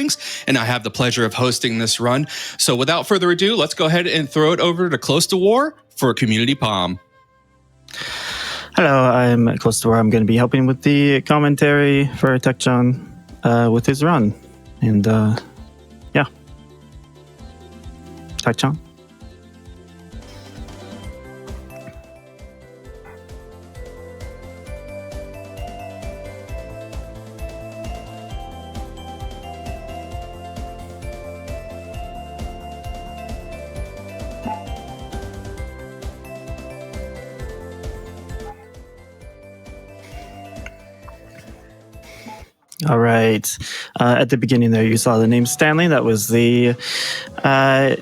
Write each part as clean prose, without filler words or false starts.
recordings, and I have the pleasure of hosting this run. So without further ado, let's go ahead and throw it over to Close to War for Community POM. Hello, I'm closetowar. I'm going to be helping with the commentary for tecchan with his run. And yeah, tecchan. All right. At the beginning there, you saw the name Stanley. That was the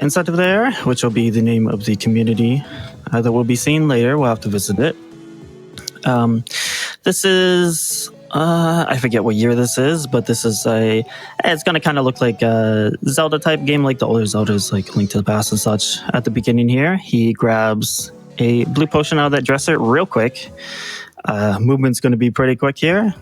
incentive there, which will be the name of the community that we'll be seeing later. We'll have to visit it. This is, I forget what year this is, but this is it's going to kind of look like a Zelda type game, like the older Zeldas, like Link to the Past and such. At the beginning here, he grabs a blue potion out of that dresser real quick. Movement's going to be pretty quick here,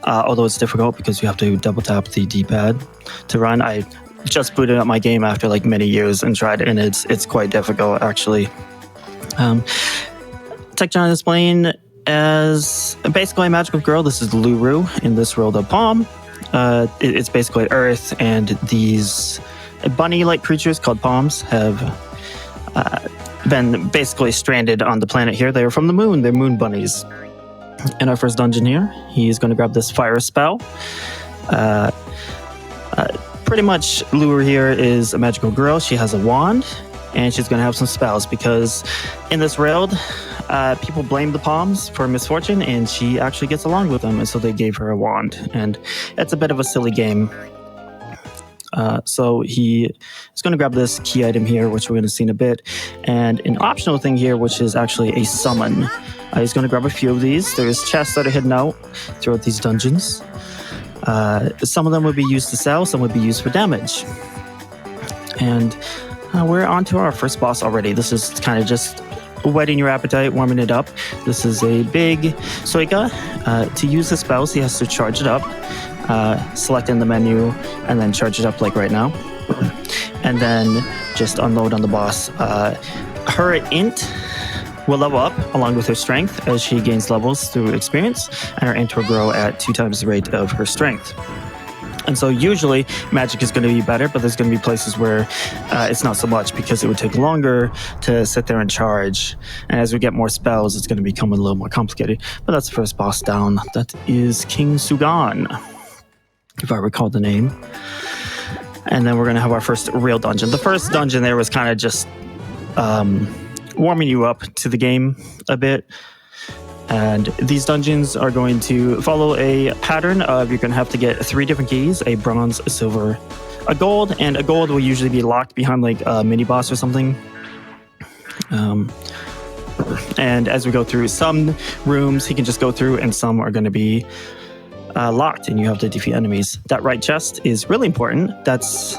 although it's difficult because you have to double tap the D-pad to run. I just booted up my game after like many years and tried it, and it's quite difficult actually. tecchan is playing as basically a magical girl. This is Luru in this world of POM. It's basically Earth, and these bunny-like creatures called POMs have been basically stranded on the planet here. They are from the moon. They're moon bunnies. In our first dungeon here, he's going to grab this fire spell. Pretty much, Lure here is a magical girl. She has a wand, and she's going to have some spells because in this world, people blame the POMs for misfortune, and she actually gets along with them, and so they gave her a wand. And it's a bit of a silly game. So he is going to grab this key item here, which we're going to see in a bit, and an optional thing here, which is actually a summon. He's going to grab a few of these. There's chests that are hidden out throughout these dungeons. Some of them would be used to sell, some would be used for damage. And we're on to our first boss already. This is kind of just whetting your appetite, warming it up. This is a big Suika. To use the spells, he has to charge it up. Select in the menu, and then charge it up like right now. And then just unload on the boss. Her int will level up along with her strength as she gains levels through experience, and her int will grow at 2 times the rate of her strength. And so usually magic is going to be better, but there's going to be places where it's not so much because it would take longer to sit there and charge. And as we get more spells, it's going to become a little more complicated. But that's the first boss down. That is King Sugan, if I recall the name. And then we're going to have our first real dungeon. The first dungeon there was kind of just warming you up to the game a bit. And these dungeons are going to follow a pattern of you're going to have to get 3 different keys, a bronze, a silver, a gold, and a gold will usually be locked behind like a mini boss or something. And as we go through some rooms, he can just go through, and some are going to be locked, and you have to defeat enemies. That right chest is really important. That's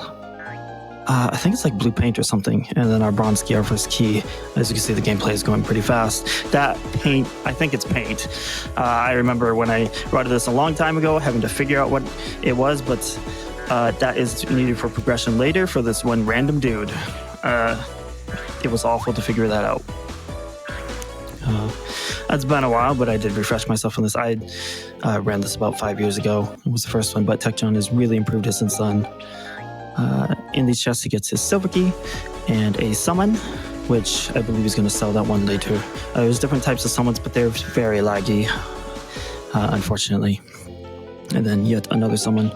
I think it's like blue paint or something. And then our bronze key, our first key. As you can see, the gameplay is going pretty fast. That paint, I think it's paint. I remember when I wrote this a long time ago, having to figure out what it was, but that is needed for progression later for this one random dude. It was awful to figure that out. It's been a while, but I did refresh myself on this. I ran this about 5 years ago. It was the first one, but tecchan has really improved it since then. In these chests, he gets his silver key and a summon, which I believe he's going to sell that one later. There's different types of summons, but they're very laggy, unfortunately. And then yet another summon.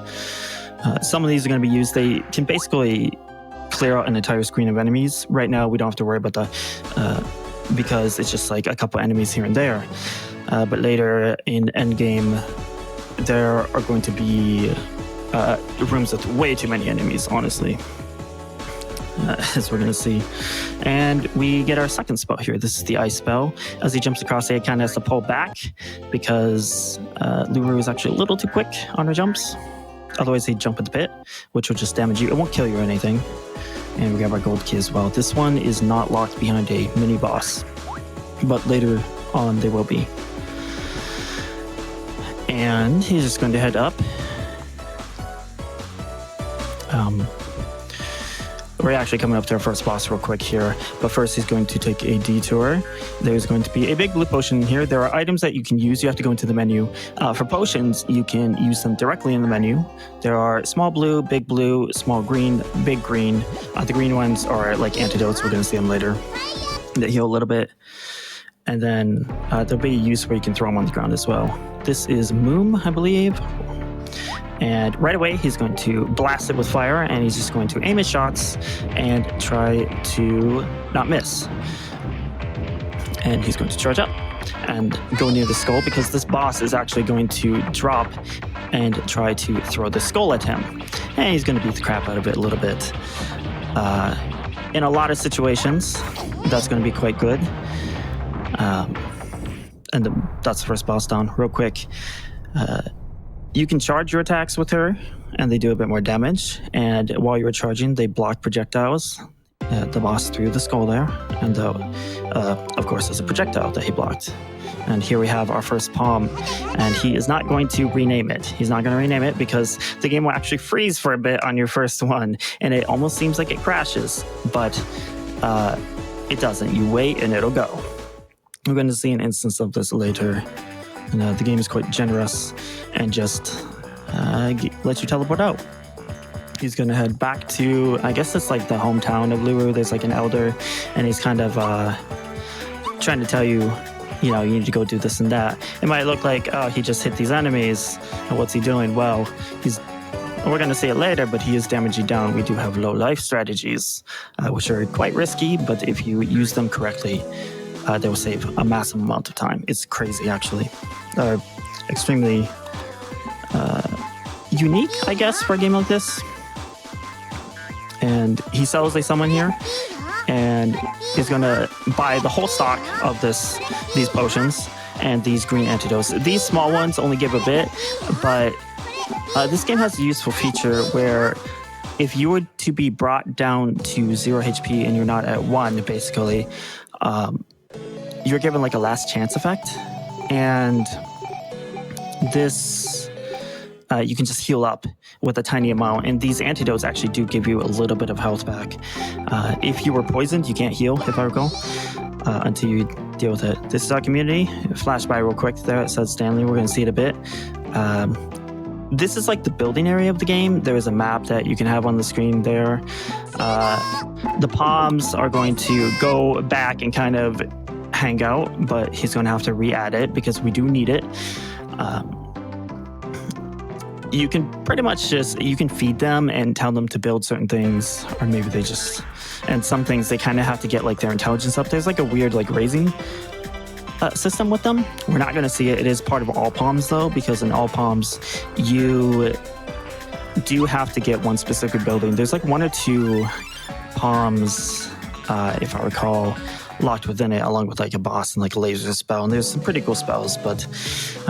Some of these are going to be used. They can basically clear out an entire screen of enemies. Right now, we don't have to worry about that because it's just like a couple enemies here and there. But later in endgame, there are going to be rooms with way too many enemies, honestly, as we're going to see. And we get our second spell here. This is the ice spell. As he jumps across, he kind of has to pull back because Luru is actually a little too quick on her jumps. Otherwise, he'd jump at the pit, which will just damage you. It won't kill you or anything. And we got our gold key as well. This one is not locked behind a mini boss, but later on they will be. And he's just going to head up. We're actually coming up to our first boss real quick here, but first he's going to take a detour. There's going to be a big blue potion here. There are items that you can use. You have to go into the menu. For potions, you can use them directly in the menu. There are small blue, small green, big green. The green ones are like antidotes. We're going to see them later. That heal a little bit. And then there'll be a use where you can throw them on the ground as well. This is Moom, I believe. And right away, he's going to blast it with fire, and he's just going to aim his shots and try to not miss. And he's going to charge up and go near the skull, because this boss is actually going to drop and try to throw the skull at him. And he's going to beat the crap out of it a little bit. In a lot of situations, that's going to be quite good. That's the first boss down. Real quick. You can charge your attacks with her, and they do a bit more damage. And while you were charging, they block projectiles. The boss threw the skull there, and of course, there's a projectile that he blocked. And here we have our first POM, and he is not going to rename it. He's not going to rename it because the game will actually freeze for a bit on your first one, and it almost seems like it crashes, but it doesn't. You wait, and it'll go. We're going to see an instance of this later. And the game is quite generous and just lets you teleport out. He's going to head back to, I guess it's like the hometown of Luru. There's like an elder, and he's kind of trying to tell you, you need to go do this and that. It might look like, oh, he just hit these enemies, and what's he doing? Well, we're going to see it later, but he is damaging down. We do have low life strategies, which are quite risky, but if you use them correctly, they will save a massive amount of time. It's crazy, actually. Extremely unique, I guess, for a game like this. And he sells a summon here, and he's going to buy the whole stock of these potions and these green antidotes. These small ones only give a bit, but this game has a useful feature where if you were to be brought down to 0 HP and you're not at 1, basically, you're given like a last chance effect, and this you can just heal up with a tiny amount, and these antidotes actually do give you a little bit of health back. If you were poisoned, you can't heal, if I recall, until you deal with it. This is our community. Flash by real quick there. It says Stanley. We're going to see it a bit. This is like the building area of the game. There is a map that you can have on the screen there. The POMs are going to go back and kind of hang out, but he's going to have to re-add it because we do need it. You can pretty much you can feed them and tell them to build certain things, or maybe and some things they kind of have to get like their intelligence up. There's like a weird like raising system with them. We're not going to see it. It is part of all POMs though, because in all POMs you do have to get one specific building. There's like 1 or 2 POMs, if I recall, locked within it, along with like a boss and like a laser spell. And there's some pretty cool spells, but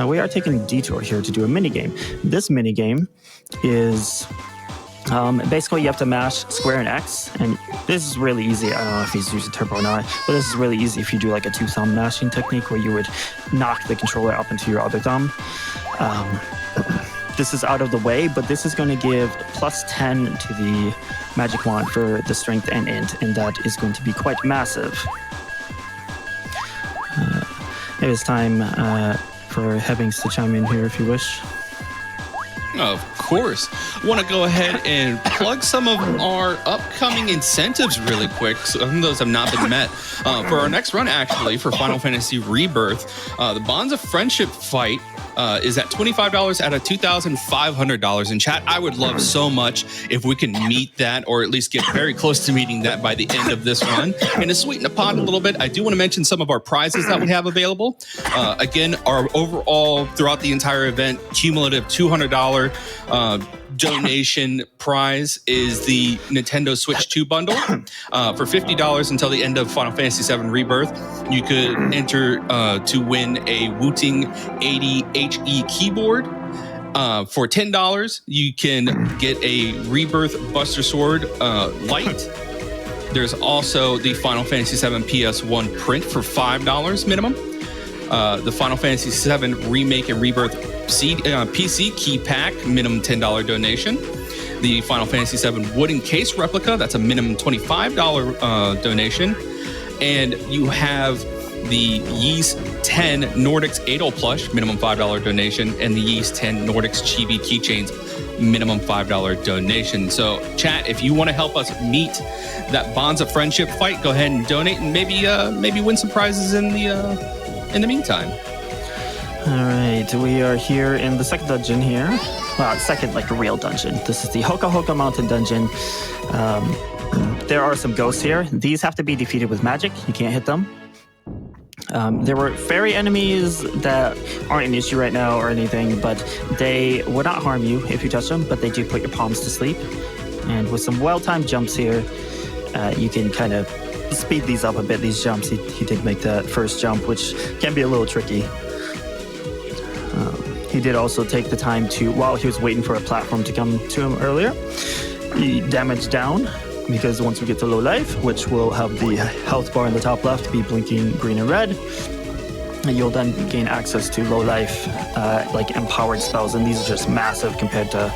we are taking a detour here to do a mini game. This mini game is basically you have to mash square and X, and this is really easy. I don't know if he's using turbo or not, but this is really easy if you do like a 2-thumb mashing technique where you would knock the controller up into your other thumb. This is out of the way, but this is going to give plus 10 to the magic wand for the strength and int, and that is going to be quite massive. It is time for Hebbings to chime in here if you wish. Of course. I want to go ahead and plug some of our upcoming incentives really quick. Some of those have not been met. For our next run, actually, for Final Fantasy Rebirth, the Bonds of Friendship fight is at $25 out of $2,500. In chat, I would love so much if we can meet that, or at least get very close to meeting that by the end of this run. And to sweeten the pot a little bit, I do want to mention some of our prizes that we have available. Again, our overall, throughout the entire event, cumulative $200 donation prize is the Nintendo Switch 2 bundle. For $50 until the end of Final Fantasy VII Rebirth, you could enter to win a Wooting 80 HE keyboard. For $10, you can get a Rebirth Buster Sword Lite. There's also the Final Fantasy VII PS1 print for $5 minimum. The Final Fantasy VII Remake and Rebirth PC key pack, minimum $10 donation. the Final Fantasy VII wooden case replica. That's a minimum $25 donation. And you have the Yeast 10 Nordics Adol plush, minimum $5 donation, and the Yeast 10 Nordics Chibi keychains, minimum $5 donation. So, chat, if you want to help us meet that bonds of friendship fight, go ahead and donate, and maybe win some prizes in the meantime. All right, we are here in the second dungeon here. Well, second, like, real dungeon. This is the Hoka Hoka Mountain dungeon. There are some ghosts here. These have to be defeated with magic. You can't hit them. There were fairy enemies that aren't an issue right now or anything, but they would not harm you if you touch them, but they do put your palms to sleep. And with some well-timed jumps here, you can kind of speed these up a bit, these jumps. He did make that first jump, which can be a little tricky. He did also take the time to, while he was waiting for a platform to come to him earlier, he damaged down, because once we get to low life, which will have the health bar in the top left be blinking green and red, you'll then gain access to low life, like empowered spells, and these are just massive compared to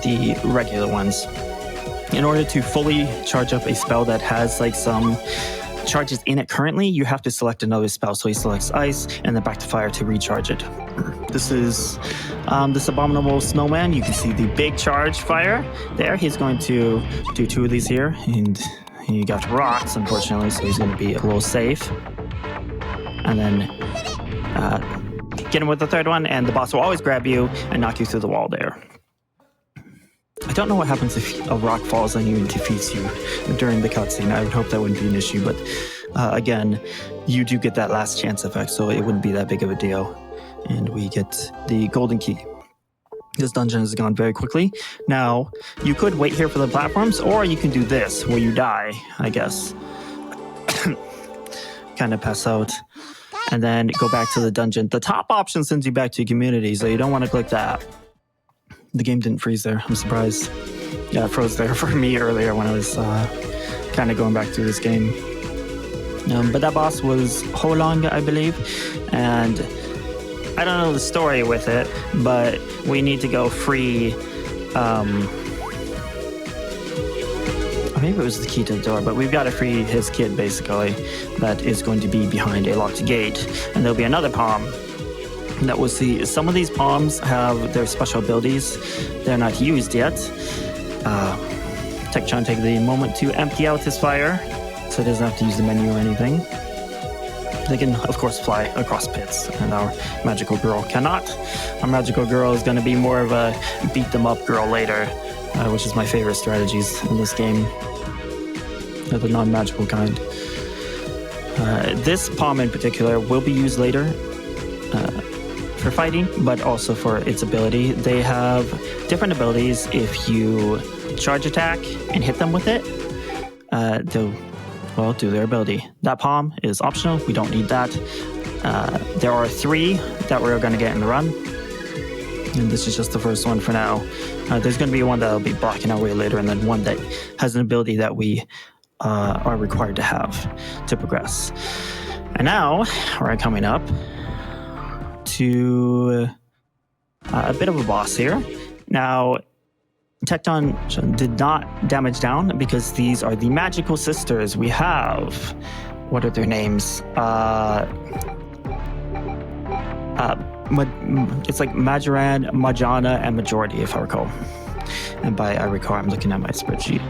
the regular ones. In order to fully charge up a spell that has like some charges in it currently, you have to select another spell. So he selects ice and then back to fire to recharge it. This is this abominable snowman. You can see the big charge fire there. He's going to do 2 of these here, and he got rocks, unfortunately, so he's going to be a little safe. And then get him with the third one, and the boss will always grab you and knock you through the wall there. I don't know what happens if a rock falls on you and defeats you during the cutscene. I would hope that wouldn't be an issue, but again, you do get that last chance effect, so it wouldn't be that big of a deal. And we get the golden key. This dungeon has gone very quickly. Now, you could wait here for the platforms, or you can do this, where you die, I guess. Kind of pass out, and then go back to the dungeon. The top option sends you back to community, so you don't want to click that. The game didn't freeze there. I'm surprised. Yeah, it froze there for me earlier when I was kind of going back through this game. But that boss was Holong, I believe. And I don't know the story with it, but we need to go free... maybe it was the key to the door, but we've got to free his kid, basically, that is going to be behind a locked gate. And there'll be another POM that we'll see. Some of these POMs have their special abilities. They're not used yet. Tecchan take the moment to empty out his fire, so he doesn't have to use the menu or anything. They can, of course, fly across pits, and our magical girl cannot. Our magical girl is going to be more of a beat-them-up girl later, which is my favorite strategies in this game. They're the non-magical kind. This POM in particular will be used later for fighting, but also for its ability. They have different abilities. If you charge attack and hit them with it, they'll do their ability. That POM is optional. We don't need that. There are 3 that we're going to get in the run, and this is just the first one for now. There's going to be one that'll be blocking our way later, and then one that has an ability that we are required to have to progress. And now we're coming up to a bit of a boss here. Now, Tecchan did not damage down because these are the magical sisters. We have, what are their names? It's like Majoran, Majana, and Majority, if I recall. And by I recall, I'm looking at my spreadsheet.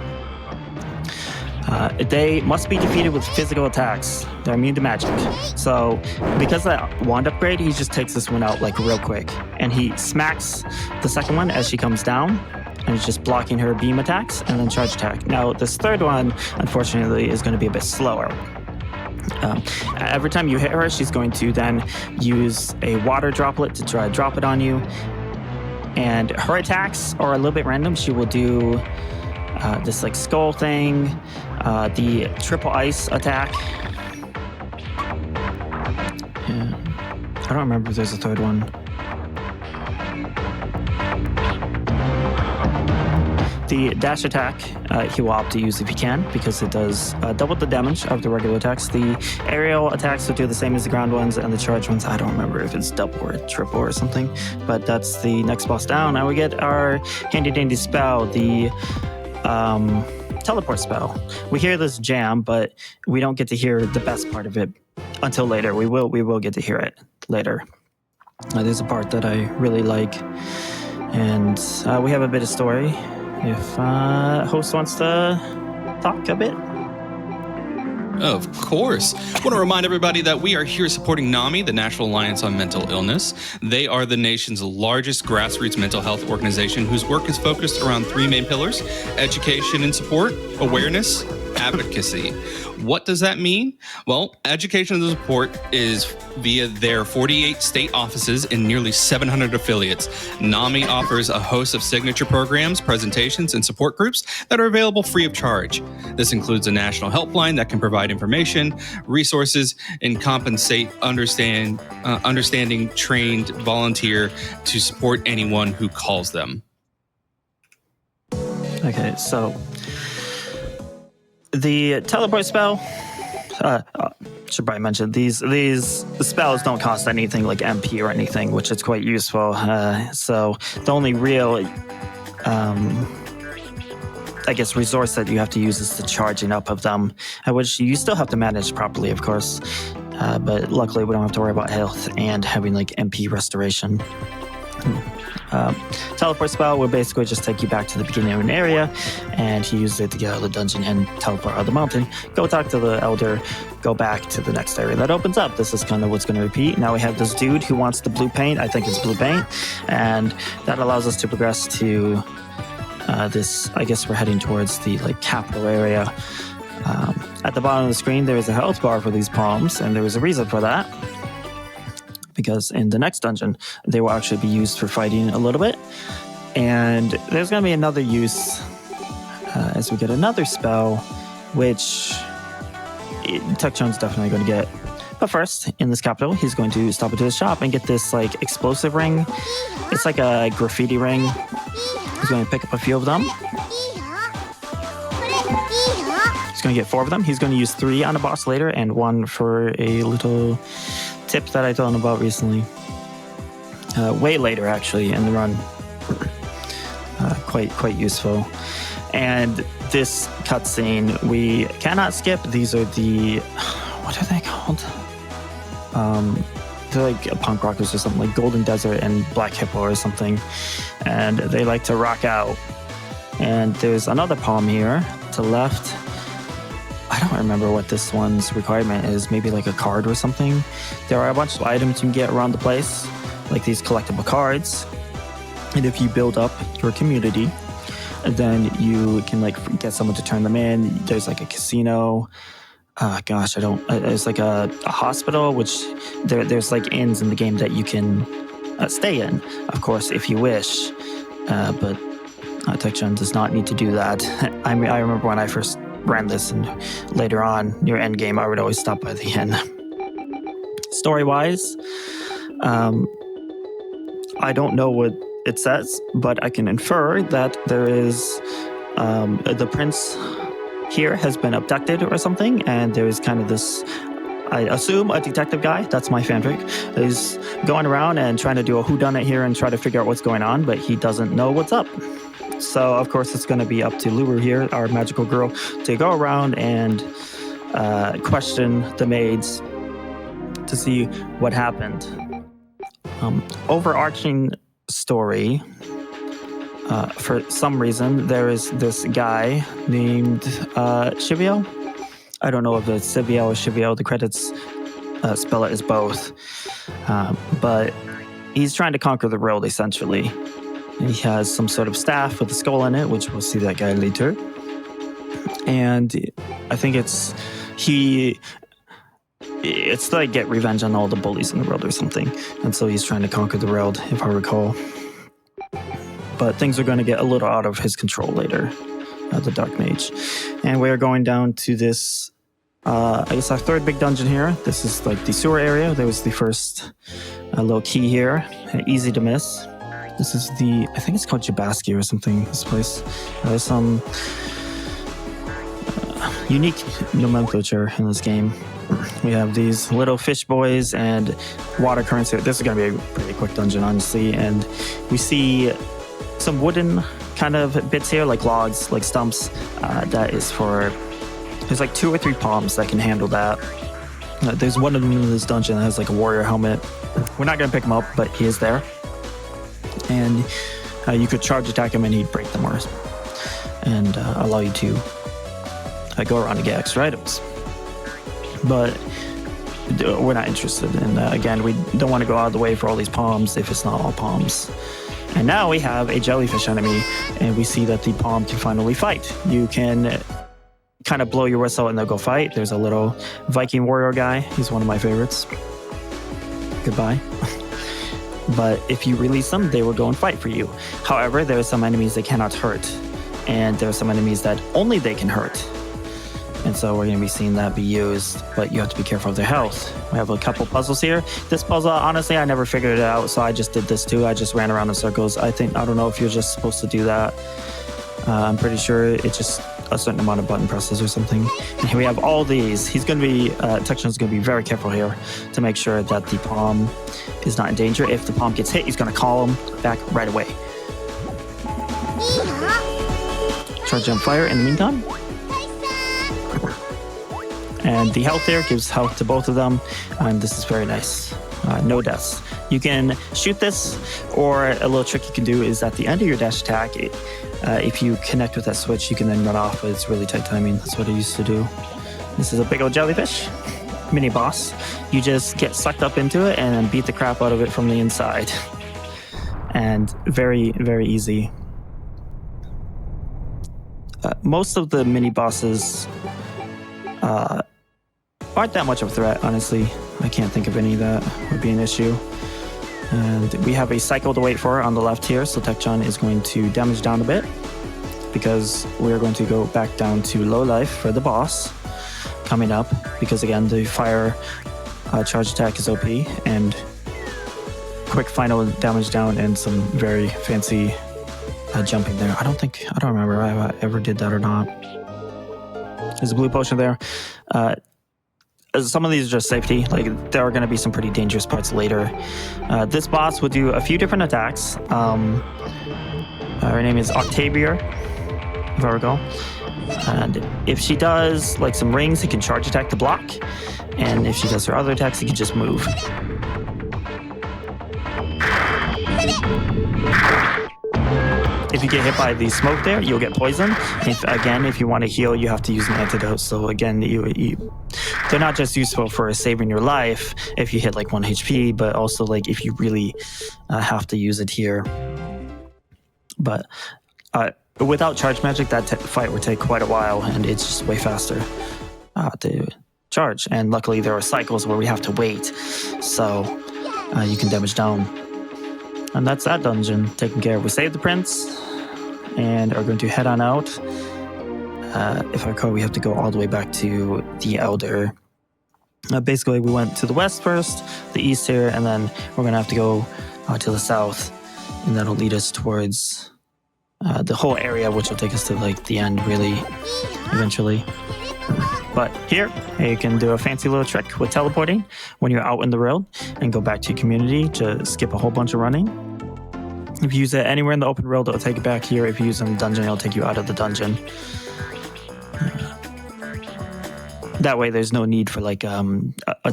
They must be defeated with physical attacks. They're immune to magic. So, because of that wand upgrade, he just takes this one out like real quick. And he smacks the second one as she comes down, and he's just blocking her beam attacks and then charge attack. Now, this third one, unfortunately, is going to be a bit slower. Every time you hit her, she's going to then use a water droplet to try to drop it on you. And her attacks are a little bit random. She will do this like skull thing, the triple ice attack. Yeah. I don't remember if there's a third one. The dash attack, he will opt to use if he can, because it does double the damage of the regular attacks. The aerial attacks will do the same as the ground ones, and the charge ones, I don't remember if it's double or triple or something, but that's the next boss down. And we get our handy dandy spell, the teleport spell. We hear this jam, but we don't get to hear the best part of it until later. We will get to hear it later. There's a part that I really like, and we have a bit of story. If host wants to talk a bit. Of course. I want to remind everybody that we are here supporting NAMI, the National Alliance on Mental Illness. They are the nation's largest grassroots mental health organization whose work is focused around three main pillars: education and support, awareness, advocacy. What does that mean? Well, education and support is via their 48 state offices and nearly 700 affiliates. NAMI offers a host of signature programs, presentations, and support groups that are available free of charge. This includes a national helpline that can provide information, resources, and compensate understanding trained volunteer to support anyone who calls them. Okay, so the teleport spell, should probably mention, these spells don't cost anything like MP or anything, which is quite useful. So the only real, I guess, resource that you have to use is the charging up of them, which you still have to manage properly, of course. But luckily, we don't have to worry about health and having like MP restoration. Teleport spell will basically just take you back to the beginning of an area, and he uses it to get out of the dungeon and teleport out of the mountain. Go talk to the elder, go back to the next area that opens up. This is kind of what's going to repeat. Now we have this dude who wants the blue paint. I think it's blue paint, and that allows us to progress to this. I guess we're heading towards the like capital area. At the bottom of the screen, there is a health bar for these POMs, and there is a reason for that. Because in the next dungeon, they will actually be used for fighting a little bit. And there's going to be another use as we get another spell, which tecchan's definitely going to get. But first, in this capital, he's going to stop into his shop and get this like explosive ring. It's like a graffiti ring. He's going to pick up a few of them. He's going to get 4 of them. He's going to use 3 on a boss later and 1 for a little tip that I told him about recently. Way later, actually, in the run. Quite useful. And this cutscene we cannot skip. These are the, what are they called? They're like punk rockers or something, like Golden Desert and Black Hippo or something. And they like to rock out. And there's another POM here to the left. I don't remember what this one's requirement is. Maybe like a card or something. There are a bunch of items you can get around the place, like these collectible cards. And if you build up your community, then you can like get someone to turn them in. There's like a casino. It's like a hospital, which there's like inns in the game that you can stay in, of course, if you wish. But tecchan does not need to do that. I remember when I first ran this, and later on near end game I would always stop by the inn. Story wise, I don't know what it says, but I can infer that there is the prince here has been abducted or something, and there is kind of this, I assume, a detective guy, that's my fanfic, is going around and trying to do a whodunit here and try to figure out what's going on, but he doesn't know what's up. So, of course, it's going to be up to Lulu here, our magical girl, to go around and question the maids to see what happened. Overarching story, for some reason, there is this guy named Shivio. I don't know if it's Sivio or Shivio. The credits spell it as both. But he's trying to conquer the world, essentially. He has some sort of staff with a skull in it, which we'll see that guy later. And I think it's to like get revenge on all the bullies in the world or something. And so he's trying to conquer the world, if I recall. But things are going to get a little out of his control later, the Dark Mage. And we are going down to this, I guess our third big dungeon here. This is like the sewer area. There was the first little key here, easy to miss. This is I think it's called Jabaski or something, this place. There's some unique nomenclature in this game. We have these little fish boys and water currents here. This is going to be a pretty quick dungeon, honestly. And we see some wooden kind of bits here, like logs, like stumps. That is for... There's like 2 or 3 palms that can handle that. There's one of them in this dungeon that has like a warrior helmet. We're not going to pick him up, but he is there. And you could charge attack him and he'd break them and allow you to go around to get extra items. But we're not interested in that. Again, we don't want to go out of the way for all these palms if it's not all palms. And now we have a jellyfish enemy, and we see that the palm can finally fight. You can kind of blow your whistle and they'll go fight. There's a little Viking warrior guy. He's one of my favorites. Goodbye. But if you release them, they will go and fight for you. However, there are some enemies they cannot hurt. And there are some enemies that only they can hurt. And so we're going to be seeing that be used, but you have to be careful of their health. We have a couple puzzles here. This puzzle, honestly, I never figured it out, so I just did this too. I just ran around in circles. I don't know if you're just supposed to do that. I'm pretty sure it's just a certain amount of button presses or something. And here we have all these. He's going to be, tecchan's going to be very careful here to make sure that the palm is not in danger. If the palm gets hit, he's going to call him back right away. Charge on fire in the meantime. And the health there gives health to both of them, and this is very nice. No deaths. You can shoot this, or a little trick you can do is at the end of your dash attack, if you connect with that switch, you can then run off, but it's really tight timing. That's what I used to do. This is a big old jellyfish, mini boss. You just get sucked up into it and then beat the crap out of it from the inside. And very, very easy. Most of the mini bosses aren't that much of a threat, honestly. I can't think of any that would be an issue. And we have a cycle to wait for on the left here, so tecchan is going to damage down a bit because we're going to go back down to low life for the boss coming up, because again, the fire charge attack is OP, and quick final damage down and some very fancy jumping there. I don't remember if I ever did that or not. There's a blue potion there. Some of these are just safety. Like, there are going to be some pretty dangerous parts later. This boss will do a few different attacks. Her name is Octavia, if I recall. And if she does like some rings, he can charge attack to block. And if she does her other attacks, he can just move. If you get hit by the smoke there, you'll get poisoned. If you want to heal, you have to use an antidote. So again, they're not just useful for saving your life if you hit like 1 HP, but also like if you really have to use it here. But without charge magic, that fight would take quite a while, and it's just way faster to charge. And luckily, there are cycles where we have to wait, so you can damage down. And that's that dungeon taken care of. We saved the prince and are going to head on out. If I recall, we have to go all the way back to the Elder. Basically, we went to the west first, the east here, and then we're going to have to go to the south. And that'll lead us towards the whole area, which will take us to like the end, really, eventually. But here, you can do a fancy little trick with teleporting when you're out in the world and go back to your community to skip a whole bunch of running. If you use it anywhere in the open world, it'll take it back here. If you use it in the dungeon, it'll take you out of the dungeon. That way, there's no need for like a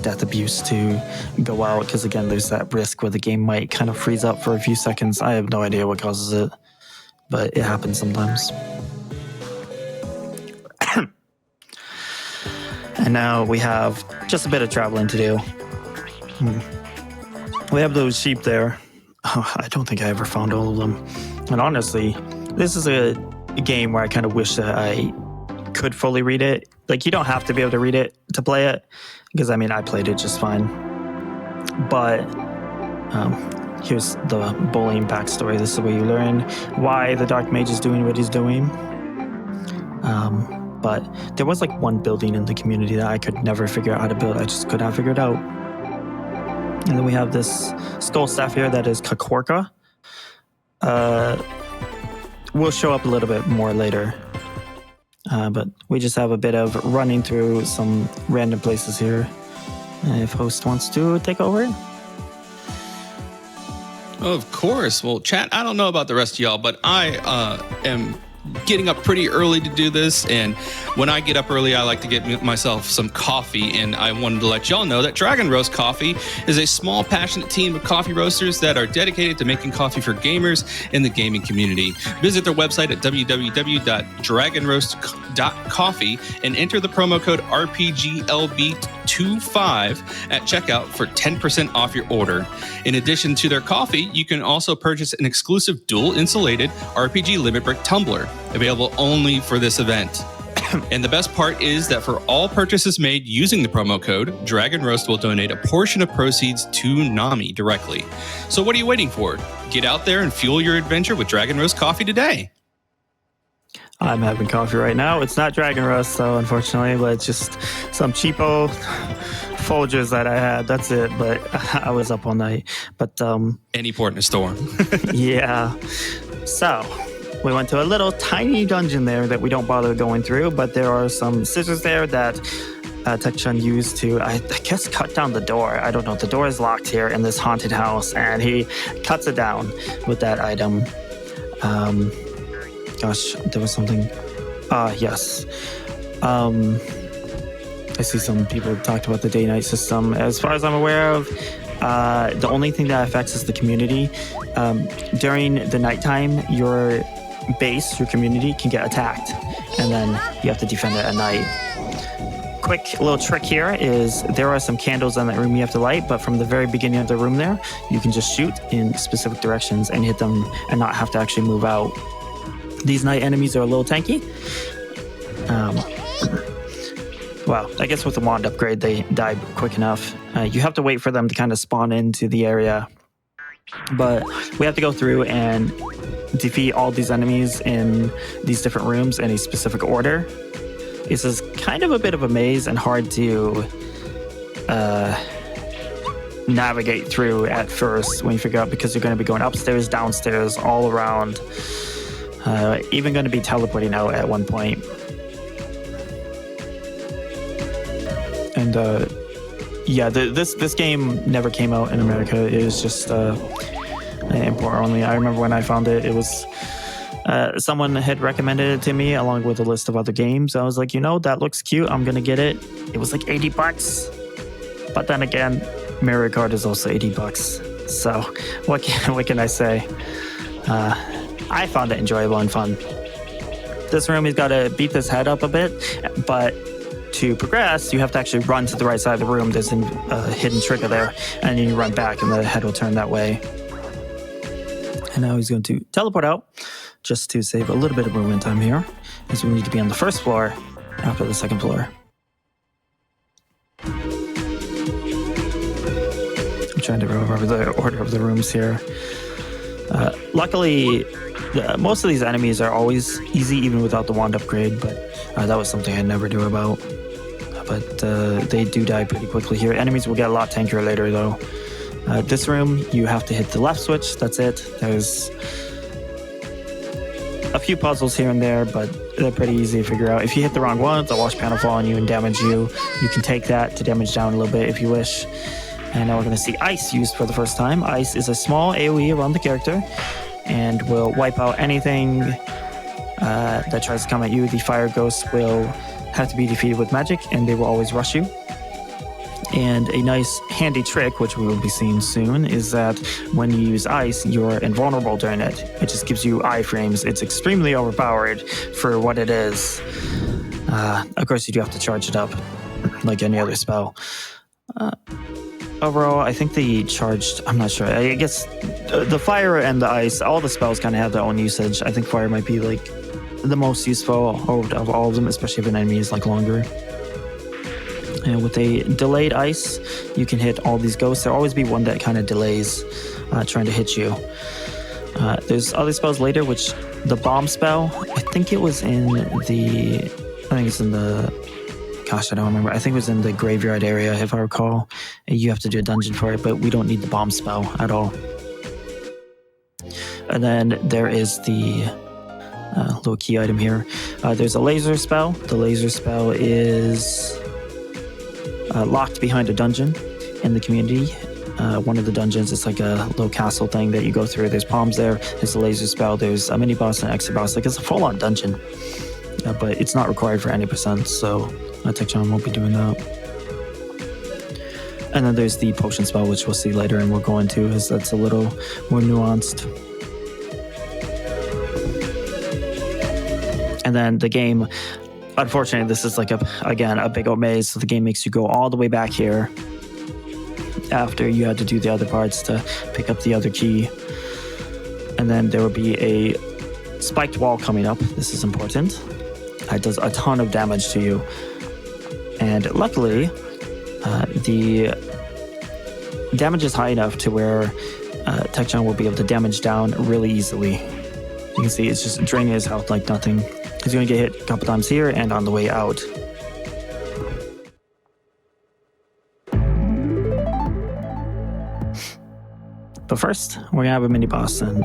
death abuse to go out, because again, there's that risk where the game might kind of freeze up for a few seconds. I have no idea what causes it, but it happens sometimes. And now we have just a bit of traveling to do. We have those sheep there. Oh, I don't think I ever found all of them. And honestly, this is a game where I kind of wish that I could fully read it. Like, you don't have to be able to read it to play it, because I mean, I played it just fine. But here's the bullying backstory. This is where you learn why the Dark Mage is doing what he's doing. But there was like one building in the community that I could never figure out how to build. I just could not figure it out. And then we have this skull staff here that is Kakwarka. will show up a little bit more later. But we just have a bit of running through some random places here. If host wants to take over. Of course. Well, chat, I don't know about the rest of y'all, but I am getting up pretty early to do this, and when I get up early, I like to get myself some coffee, and I wanted to let y'all know that Dragon Roast Coffee is a small, passionate team of coffee roasters that are dedicated to making coffee for gamers in the gaming community. Visit their website at www.dragonroast.coffee and enter the promo code RPGLB25 at checkout for 10% off your order. In addition to their coffee, you can also purchase an exclusive dual-insulated RPG Limit Brick tumbler, available only for this event. And the best part is that for all purchases made using the promo code, Dragon Roast will donate a portion of proceeds to Nami directly. So what are you waiting for? Get out there and fuel your adventure with Dragon Roast Coffee today. I'm having coffee right now. It's not Dragon Roast, though, unfortunately, but it's just some cheapo Folgers that I had. That's it. But I was up all night. But Any port in a storm. yeah. So we went to a little tiny dungeon there that we don't bother going through, but there are some scissors there that tecchan used to, I guess, cut down the door. I don't know. The door is locked here in this haunted house, and he cuts it down with that item. Gosh, there was something. Yes. I see some people talked about the day-night system. As far as I'm aware of, the only thing that affects is the community. During the nighttime, your base, your community, can get attacked, and then you have to defend it at night. Quick little trick here is there are some candles in that room you have to light, but from the very beginning of the room there, you can just shoot in specific directions and hit them and not have to actually move out. These night enemies are a little tanky. Well, I guess with the wand upgrade, they die quick enough. You have to wait for them to kind of spawn into the area. But we have to go through and defeat all these enemies in these different rooms in a specific order. This is kind of a bit of a maze and hard to navigate through at first when you figure out, because you're going to be going upstairs, downstairs, all around. Even going to be teleporting out at one point. And yeah, this game never came out in America. It was just import only. I remember when I found it, it was someone had recommended it to me along with a list of other games. I was like, that looks cute. I'm gonna get it. It was like $80, but then again, Mario Kart is also $80. So what can I say? I found it enjoyable and fun. This room, he's got to beat this head up a bit, but to progress, you have to actually run to the right side of the room. There's a hidden trigger there, and then you run back, and the head will turn that way. And now he's going to teleport out, just to save a little bit of movement time here, as we need to be on the first floor after the second floor. I'm trying to remember the order of the rooms here. Luckily, most of these enemies are always easy, even without the wand upgrade, but that was something I never knew about. But they do die pretty quickly here. Enemies will get a lot tankier later, though. This room, you have to hit the left switch. That's it. There's a few puzzles here and there, but they're pretty easy to figure out. If you hit the wrong one, the wash panel fall on you and damage you. You can take that to damage down a little bit if you wish. And now we're going to see Ice used for the first time. Ice is a small AoE around the character and will wipe out anything that tries to come at you. The fire ghosts will have to be defeated with magic, and they will always rush you. And a nice handy trick, which we will be seeing soon, is that when you use Ice, you're invulnerable during it. It just gives you iframes. It's extremely overpowered for what it is. Of course, you do have to charge it up like any other spell. Overall, I think the charged, I'm not sure. I guess the fire and the ice, all the spells kind of have their own usage. I think fire might be like the most useful of all of them, especially if an enemy is like longer. And with a delayed ice, you can hit all these ghosts. There'll always be one that kind of delays trying to hit you. There's other spells later, which the bomb spell, I think it's in the, gosh, I don't remember. I think it was in the graveyard area, if I recall. You have to do a dungeon for it, but we don't need the bomb spell at all. And then there is the little key item here. There's a laser spell. The laser spell is locked behind a dungeon in the community. One of the dungeons, it's like a little castle thing that you go through. There's palms there. There's a laser spell. There's a mini boss and an extra boss. Like it's a full-on dungeon, but it's not required for any percent. So tecchan won't be doing that. And then there's the potion spell, which we'll see later, and we'll go into, as that's a little more nuanced. And then the game, unfortunately, this is like a big old maze. So the game makes you go all the way back here after you had to do the other parts to pick up the other key. And then there will be a spiked wall coming up. This is important. It does a ton of damage to you. And luckily, the damage is high enough to where tecchan will be able to damage down really easily. You can see it's just draining his health like nothing. He's going to get hit a couple times here and on the way out. But first, we're going to have a mini boss. And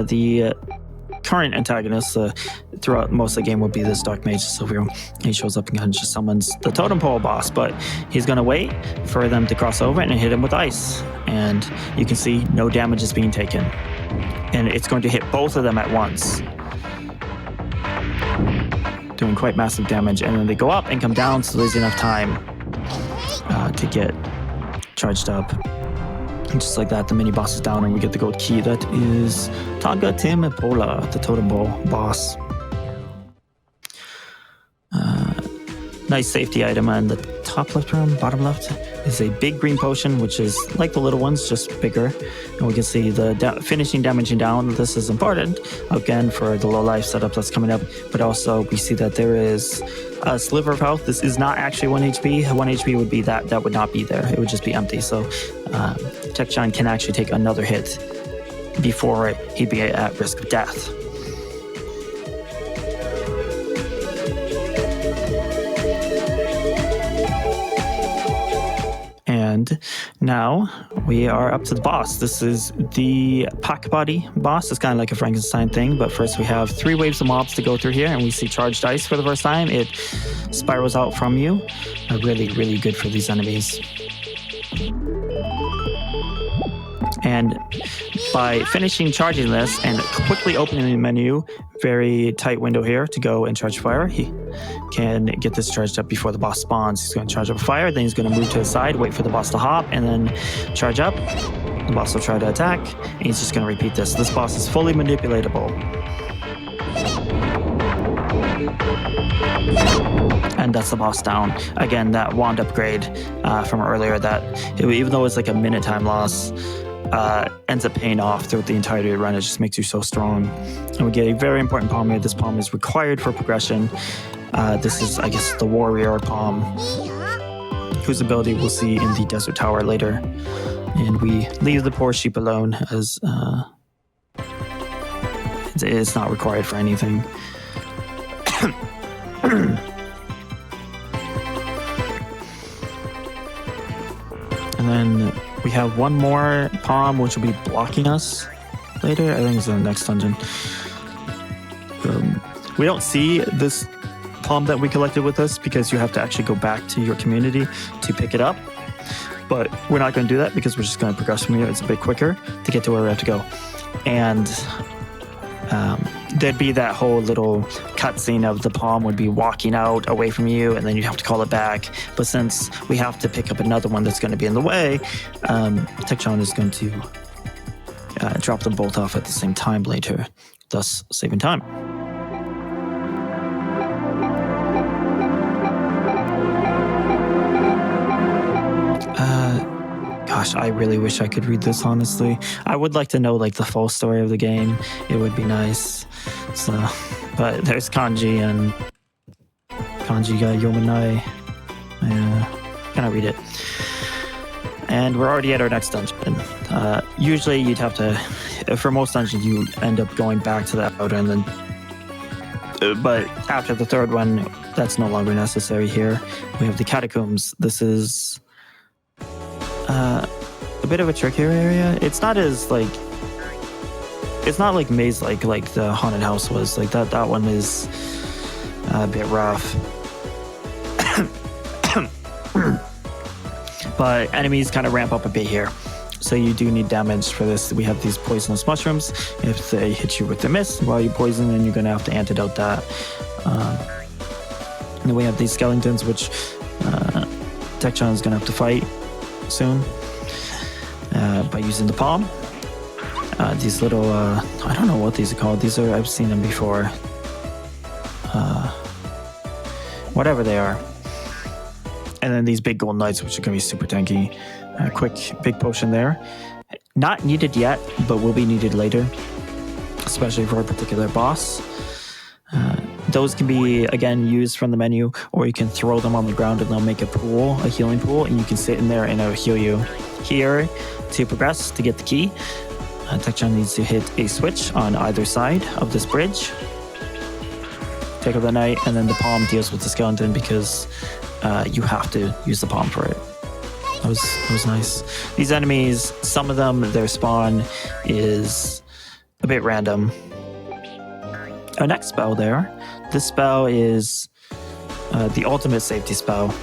the current antagonist throughout most of the game will be this Dark Mage Silvio. He shows up and kind of just summons the totem pole boss, but he's going to wait for them to cross over and hit him with ice. And you can see no damage is being taken. And it's going to hit both of them at once, doing quite massive damage. And then they go up and come down, so there's enough time to get charged up. And just like that, the mini boss is down and we get the gold key. That is Taga Tim Pola, the totem pole boss. Nice safety item on the top left room, bottom left is a big green potion, which is like the little ones, just bigger. And we can see the finishing damaging down. This is important, again, for the low life setup that's coming up. But also we see that there is a sliver of health. This is not actually 1 HP. 1 HP would be that would not be there. It would just be empty. So tecchan can actually take another hit before he'd be at risk of death. And now we are up to the boss. This is the pack body boss. It's kind of like a Frankenstein thing, but first we have 3 waves of mobs to go through here, and we see charged ice for the first time. It spirals out from you. Really, really good for these enemies. And by finishing charging this and quickly opening the menu, very tight window here to go and charge fire, he can get this charged up before the boss spawns. He's going to charge up fire, then he's going to move to his side, wait for the boss to hop, and then charge up. The boss will try to attack, and he's just going to repeat this. This boss is fully manipulatable. And that's the boss down. Again, that wand upgrade from earlier, that even though it's like a minute time loss, ends up paying off throughout the entirety of the run. It just makes you so strong. And we get a very important POM here. This POM is required for progression. This is, I guess, the warrior POM, whose ability we'll see in the desert tower later. And we leave the poor sheep alone, as it's not required for anything. And then we have one more POM, which will be blocking us later. I think it's in the next dungeon. We don't see this POM that we collected with us because you have to actually go back to your community to pick it up. But we're not going to do that because we're just going to progress from here. It's a bit quicker to get to where we have to go. And there'd be that whole little cutscene of the POM would be walking out away from you, and then you'd have to call it back. But since we have to pick up another one that's going to be in the way, tecchan is going to drop them both off at the same time later, thus saving time. Gosh, I really wish I could read this, honestly. I would like to know like the full story of the game. It would be nice. So, but there's kanji and kanji ga yomenai. Can I read it? And we're already at our next dungeon. Usually you'd have to, for most dungeons, you end up going back to that outer, and then, but after the third one, that's no longer necessary here. We have the catacombs. This is a bit of a trickier area. It's not as like it's not like maze like the haunted house was. Like that one is a bit rough. But enemies kind of ramp up a bit here. So you do need damage for this. We have these poisonous mushrooms. If they hit you with the mist while you poison, then you're going to have to antidote that. And then we have these skeletons, which tecchan is going to have to fight soon by using the POM. These little, I don't know what these are called. I've seen them before. Whatever they are. And then these big gold knights, which are going to be super tanky. Quick, big potion there. Not needed yet, but will be needed later, especially for a particular boss. Those can be, again, used from the menu, or you can throw them on the ground and they'll make a pool, a healing pool, and you can sit in there and it'll heal you. Here, to progress, to get the key, tecchan needs to hit a switch on either side of this bridge. Take out the knight, and then the POM deals with the skeleton because you have to use the POM for it. That was nice. These enemies, some of them, their spawn is a bit random. Our next spell there, this spell is the ultimate safety spell.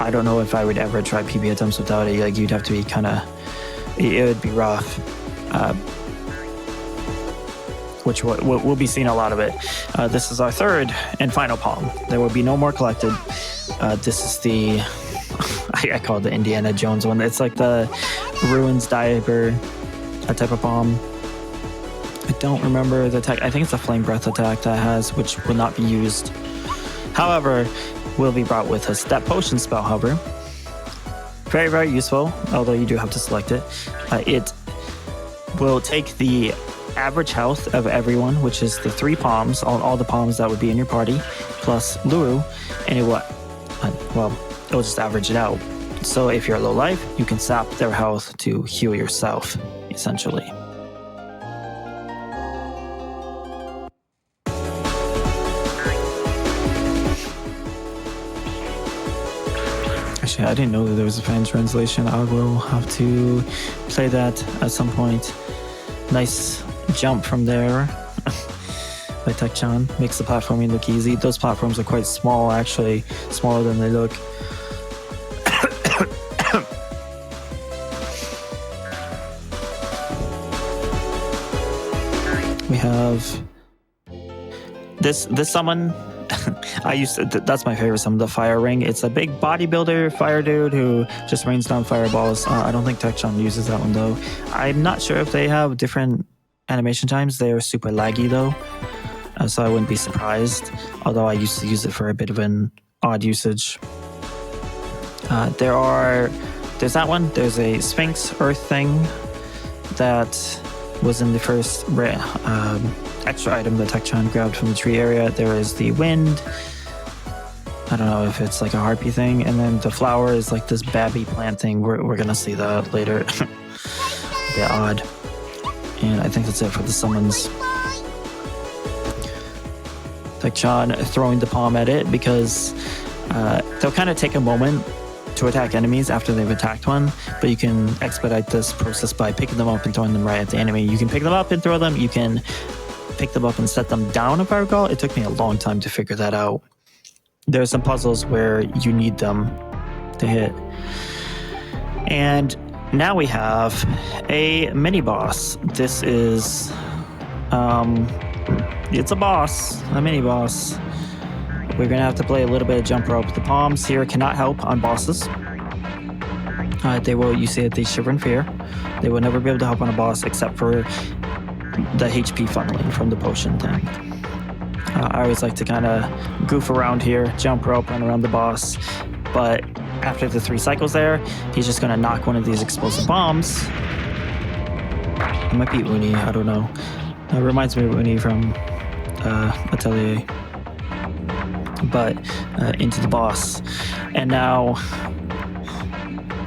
I don't know if I would ever try PB attempts without it. Like, you'd have to be kind of, it would be rough. Which we'll be seeing a lot of it. This is our third and final POM. There will be no more collected. This is the, I call it the Indiana Jones one. It's like the Ruins Diver, that type of POM. I don't remember the attack. I think it's a Flame Breath attack that has, which will not be used. However, will be brought with us. That potion spell, however, very, very useful, although you do have to select it. It will take the average health of everyone, which is the 3 POMs, all the POMs that would be in your party, plus Luru, and it will, it'll just average it out. So if you're low life, you can sap their health to heal yourself, essentially. Actually, I didn't know that there was a fan translation. I will have to play that at some point. Nice jump from there by tecchan. Makes the platforming look easy. Those platforms are quite small, actually. Smaller than they look. We have this summon. That's my favorite summon, the Fire Ring. It's a big bodybuilder fire dude who just rains down fireballs. I don't think tecchan uses that one though. I'm not sure if they have different animation times. They are super laggy though, so I wouldn't be surprised. Although I used to use it for a bit of an odd usage. There's that one. There's a Sphinx Earth thing that was in the first extra item that tecchan grabbed from the tree area. There is the wind. I don't know if it's like a harpy thing. And then the flower is like this babby plant thing. We're gonna see that later. A bit odd. And I think that's it for the summons. tecchan throwing the POM at it because they'll kind of take a moment to attack enemies after they've attacked one, but you can expedite this process by picking them up and throwing them right at the enemy. You can pick them up and throw them. You can pick them up and set them down, if I recall. It took me a long time to figure that out. There are some puzzles where you need them to hit. And now we have a mini boss. This is it's a boss, a mini boss. We're gonna have to play a little bit of jump rope. The POMs here cannot help on bosses. You see that they shiver in fear. They will never be able to help on a boss except for the HP funneling from the potion thing. I always like to kind of goof around here, jump rope, run around the boss. But after the 3 cycles there, he's just gonna knock one of these explosive bombs. It might be Uni, I don't know. It reminds me of Uni from Atelier. But into the boss. And now,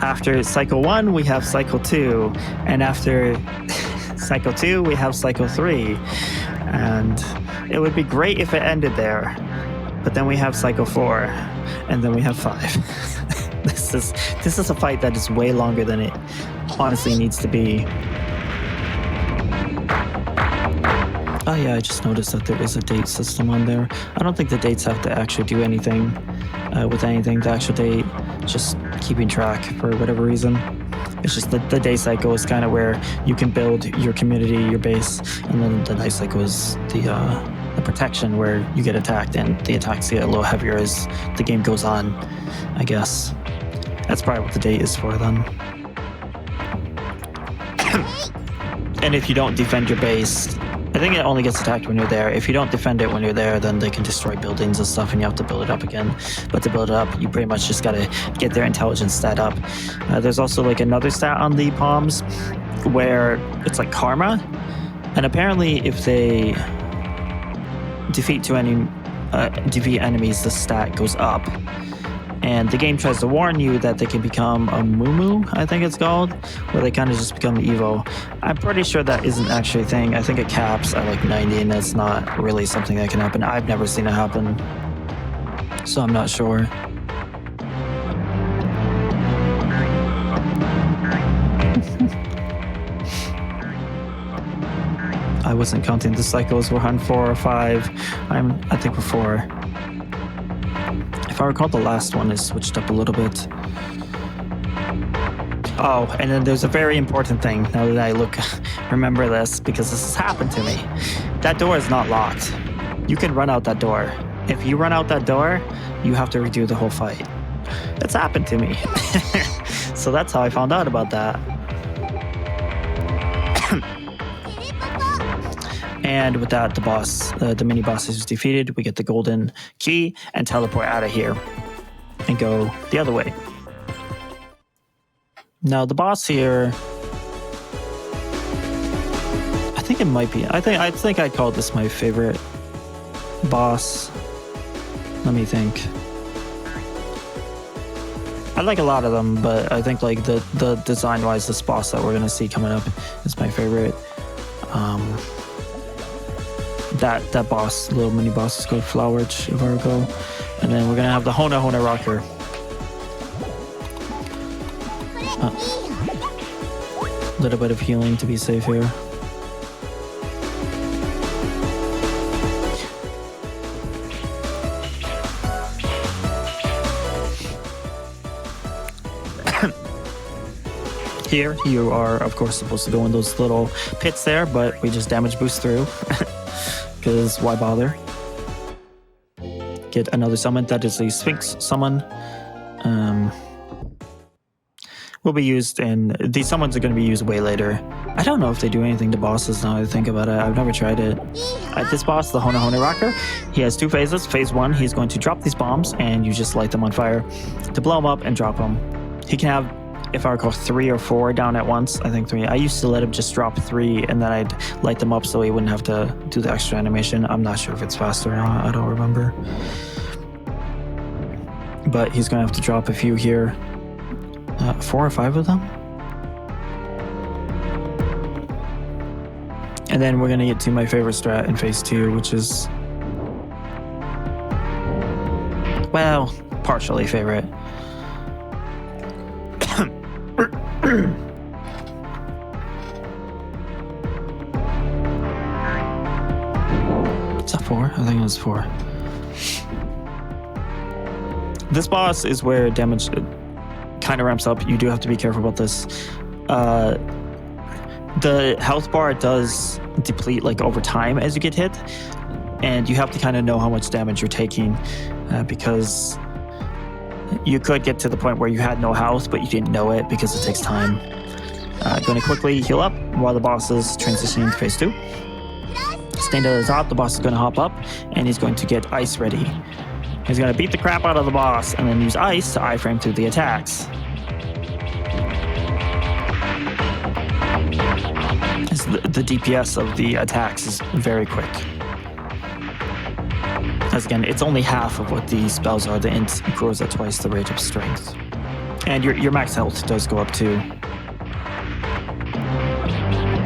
after cycle 1, we have cycle 2. And after cycle 2, we have cycle 3. And it would be great if it ended there. But then we have cycle 4. And then we have 5. This is a fight that is way longer than it honestly needs to be. Oh yeah, I just noticed that there is a date system on there. I don't think the dates have to actually do anything with anything. The actual date, just keeping track for whatever reason. It's just the day cycle is kind of where you can build your community, your base, and then the night cycle is the protection where you get attacked and the attacks get a little heavier as the game goes on, I guess. That's probably what the date is for then. And if you don't defend your base, I think it only gets attacked when you're there. If you don't defend it when you're there, then they can destroy buildings and stuff and you have to build it up again. But to build it up, you pretty much just gotta get their intelligence stat up. There's also like another stat on the POMs where it's like karma. And apparently if they defeat enemies, the stat goes up. And the game tries to warn you that they can become a moo, I think it's called, where they kind of just become evil. I'm pretty sure that isn't actually a thing. I think it caps at like 90, and that's not really something that can happen. I've never seen it happen, so I'm not sure. I wasn't counting the cycles. We're on 4 or 5. I think we're 4. If I recall, the last one is switched up a little bit. Oh, and then there's a very important thing now that I remember this because this has happened to me. That door is not locked. You can run out that door. If you run out that door, you have to redo the whole fight. It's happened to me. So that's how I found out about that. And with that, the boss, the mini boss is defeated. We get the golden key and teleport out of here and go the other way. Now the boss here, I think it might be. I think I'd call this my favorite boss. Let me think. I like a lot of them, but I think like the design-wise, this boss that we're gonna see coming up is my favorite. That boss, little mini boss, is called Flowerch, if I recall. And then we're gonna have the Hona Hona Rocker. A little bit of healing to be safe here. Here, you are, of course, supposed to go in those little pits there, but we just damage boost through. Because why bother? Get another summon. That is a Sphinx summon. Will be used in... These summons are going to be used way later. I don't know if they do anything to bosses now that I think about it. I've never tried it. This boss, the Hona Hona Rocker, he has 2 phases. Phase 1, he's going to drop these bombs, and you just light them on fire to blow them up and drop them. He can have, if I recall, 3 or 4 down at once. I think 3. I used to let him just drop 3, and then I'd light them up so he wouldn't have to do the extra animation. I'm not sure if it's faster or not. I don't remember. But he's going to have to drop a few here. 4 or 5 of them. And then we're going to get to my favorite strat in phase 2, which is... well, partially favorite. Is that 4? I think it was 4. This boss is where damage kind of ramps up. You do have to be careful about this. The health bar does deplete like over time as you get hit, and you have to kind of know how much damage you're taking because you could get to the point where you had no health, but you didn't know it because it takes time. Going to quickly heal up while the boss is transitioning to phase 2. Staying to the top, the boss is going to hop up, and he's going to get ice ready. He's going to beat the crap out of the boss and then use ice to iframe through the attacks. The DPS of the attacks is very quick. As again, it's only half of what the spells are. The int grows at twice the rate of strength. And your max health does go up too.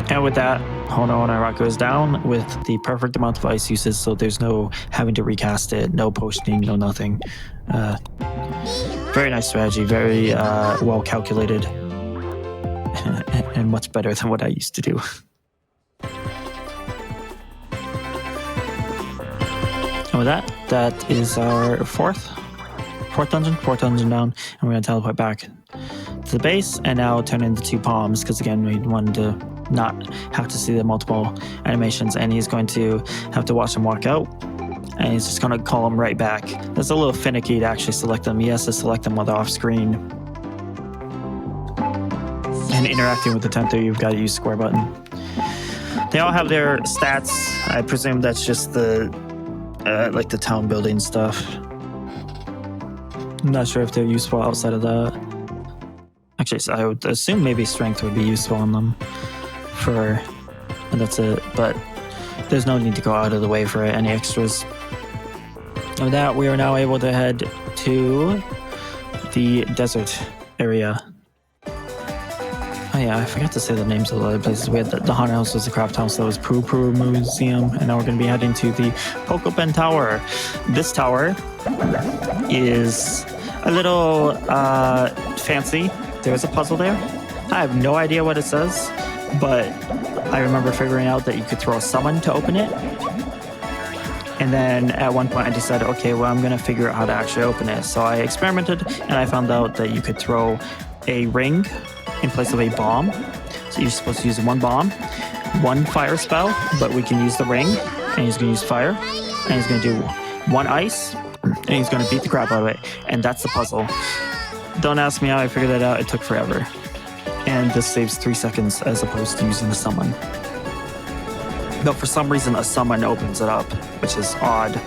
And with that, Hona Hona Rocker is down with the perfect amount of ice uses, so there's no having to recast it, no potioning, no nothing. Very nice strategy, very well calculated, and much better than what I used to do. And with that, that is our fourth dungeon down, and we're gonna teleport back to the base, and now turn into 2 palms, because again, we wanted to not have to see the multiple animations, and he's going to have to watch them walk out, and he's just gonna call them right back. That's a little finicky to actually select them. He has to select them while they're off screen. And interacting with the tent there, you've got to use square button. They all have their stats. I presume that's just the like the town building stuff. I'm not sure if they're useful outside of that. Actually, so I would assume maybe strength would be useful on them and that's it. But there's no need to go out of the way for any extras. And with that, we are now able to head to the desert area. Oh yeah, I forgot to say the names of the other places. We had the haunted house was the craft house, that was Poo Poo Museum, and now we're going to be heading to the Pokopen Tower. This tower is a little fancy. There is a puzzle there. I have no idea what it says, but I remember figuring out that you could throw a summon to open it. And then at one point I decided, okay, well, I'm going to figure out how to actually open it. So I experimented, and I found out that you could throw a ring in place of a bomb. So you're supposed to use 1 bomb, 1 fire spell, but we can use the ring, and he's going to use fire, and he's going to do 1 ice, and he's going to beat the crap out of it. And that's the puzzle. Don't ask me how I figured that out. It took forever. And this saves 3 seconds as opposed to using a summon. But for some reason, a summon opens it up, which is odd.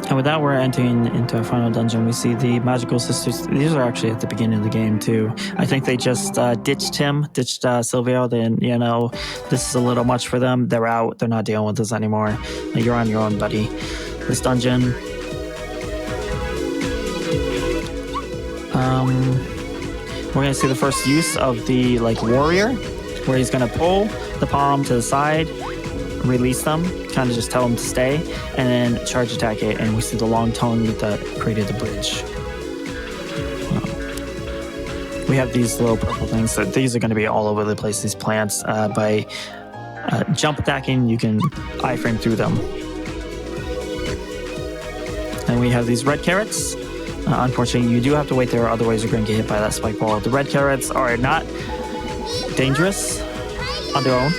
And with that, we're entering into our final dungeon. We see the magical sisters. These are actually at the beginning of the game, too. I think they just ditched Silvio. Then, this is a little much for them. They're out. They're not dealing with this anymore. You're on your own, buddy. This dungeon. We're going to see the first use of the, warrior, where he's going to pull the palm to the side, release them, kind of just tell them to stay, and then charge attack it, and we see the long tongue that created the bridge. We have these little purple things. So these are going to be all over the place, these plants. By jump attacking, you can iframe through them. And we have these red carrots. Unfortunately, you do have to wait there, otherwise you're going to get hit by that spike ball. The red carrots are not dangerous on their own.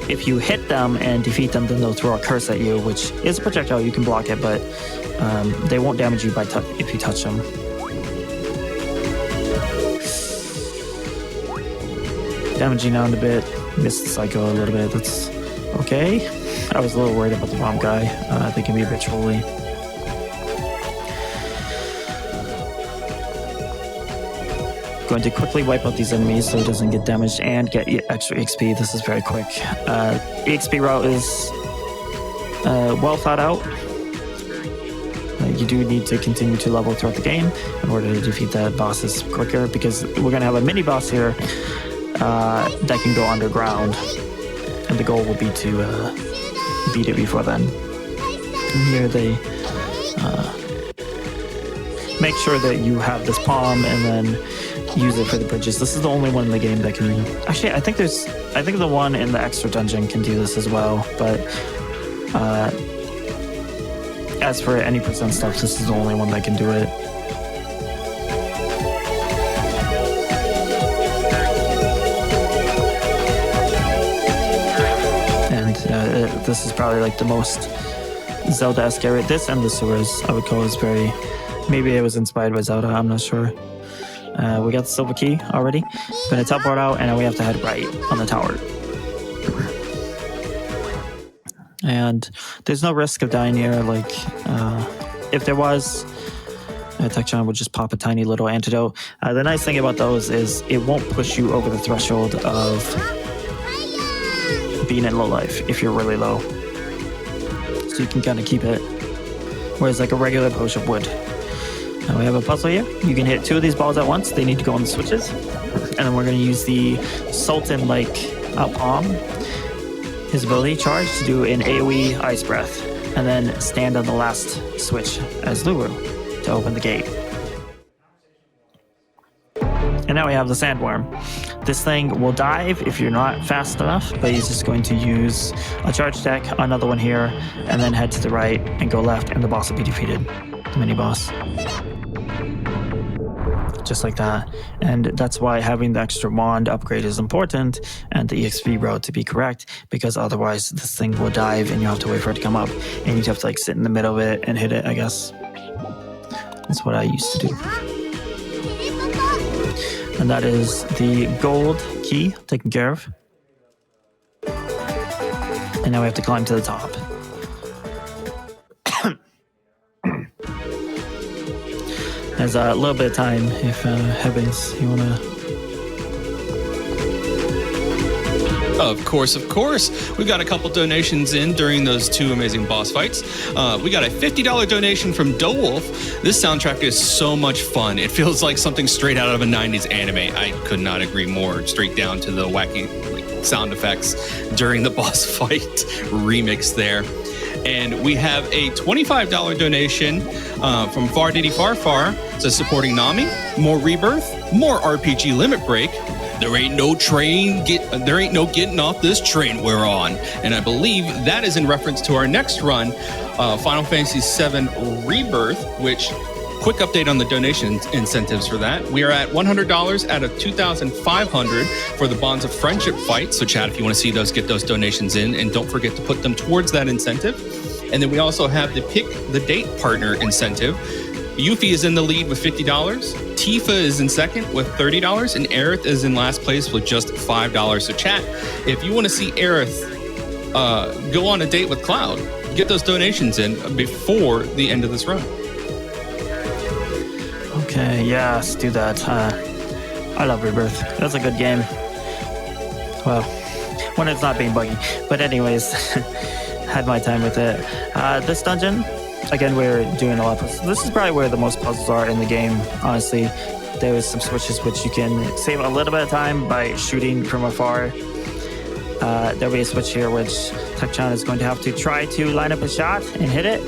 If you hit them and defeat them, then they'll throw a curse at you, which is a projectile. You can block it, but they won't damage you if you touch them. Damaging down a bit. Missed the psycho a little bit. That's okay. I was a little worried about the bomb guy. They can be a bit trolly. Going to quickly wipe out these enemies so it doesn't get damaged and get extra XP. This is very quick. The XP route is well thought out. You do need to continue to level throughout the game in order to defeat the bosses quicker, because we're going to have a mini boss here that can go underground, and the goal will be to beat it before then. And here they make sure that you have this palm and then use it for the bridges. This is the only one in the game that can... Actually, I think the one in the extra dungeon can do this as well, but as for any percent stuff, this is the only one that can do it. And this is probably like the most Zelda-esque area. This and the sewers, I would call is very... Maybe it was inspired by Zelda, I'm not sure. We got the silver key already. Gonna teleport out, and now we have to head right on the tower. And there's no risk of dying here. If there was, tecchan would just pop a tiny little antidote. The nice thing about those is it won't push you over the threshold of being in low life if you're really low. So you can kind of keep it. Whereas like a regular potion would. Now we have a puzzle here. You can hit 2 of these balls at once. They need to go on the switches. And then we're going to use the Sultan-like palm, his ability charge, to do an AoE Ice Breath. And then stand on the last switch as Luru to open the gate. And now we have the sandworm. This thing will dive if you're not fast enough, but he's just going to use a charge deck, another one here, and then head to the right and go left, and the boss will be defeated. The mini boss. Just like that. And that's why having the extra wand upgrade is important, and the EXP route to be correct, because otherwise this thing will dive and you have to wait for it to come up, and you'd have to like sit in the middle of it and hit it, I guess. That's what I used to do. And that is the gold key taken care of. And now we have to climb to the top. There's a little bit of time if Heavens, you want to... Of course. We've got a couple donations in during those two amazing boss fights. We got a $50 donation from Dowolf. This soundtrack is so much fun. It feels like something straight out of a 90s anime. I could not agree more. Straight down to the wacky sound effects during the boss fight remix there. And we have a $25 donation from Far Diddy Far Far. It says supporting Nami, more Rebirth, more RPG Limit Break. There ain't no getting off this train we're on. And I believe that is in reference to our next run, Final Fantasy VII Rebirth, which, quick update on the donation incentives for that. We are at $100 out of $2,500 for the Bonds of Friendship fight. So chat, if you want to see those, get those donations in, and don't forget to put them towards that incentive. And then we also have the Pick the Date Partner incentive. Yuffie is in the lead with $50. Tifa is in second with $30, and Aerith is in last place with just $5. So chat, if you want to see Aerith go on a date with Cloud, get those donations in before the end of this run. Okay, yeah, let's do that. I love Rebirth. That's a good game. Well, when it's not being buggy. But anyways, had my time with it. This dungeon, again, we're doing a lot of puzzles. This is probably where the most puzzles are in the game, honestly. There's some switches which you can save a little bit of time by shooting from afar. There'll be a switch here which tecchan is going to have to try to line up a shot and hit it.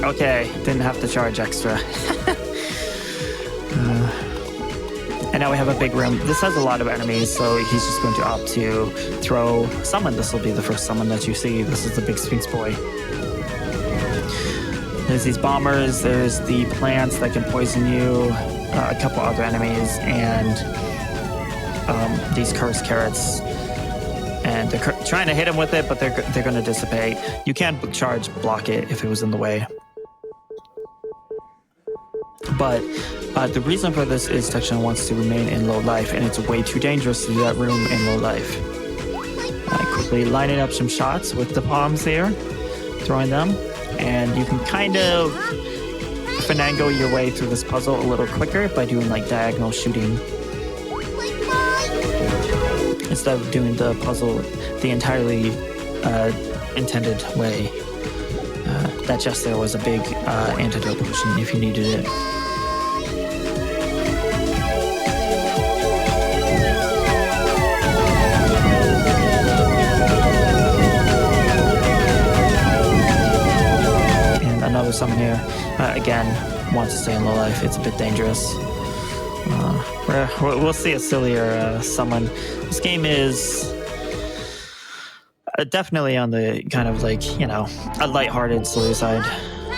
Okay, didn't have to charge extra. And now we have a big room. This has a lot of enemies, so he's just going to opt to throw summon. This will be the first summon that you see. This is the big Sphinx boy. There's these bombers, there's the plants that can poison you, a couple other enemies, and these cursed carrots. And they're trying to hit him with it, but they're going to dissipate. You can charge block it if it was in the way. But the reason for this is tecchan wants to remain in low life, and it's way too dangerous to do that room in low life. Quickly lining up some shots with the POMs there, throwing them, and you can kind of finagle your way through this puzzle a little quicker by doing like diagonal shooting. Instead of doing the puzzle the entirely intended way. That chest there was a big antidote potion if you needed it. And another summon here, again, wants to stay in low life. It's a bit dangerous. We'll see a sillier summon. This game is definitely on the kind of like, a lighthearted, silly side.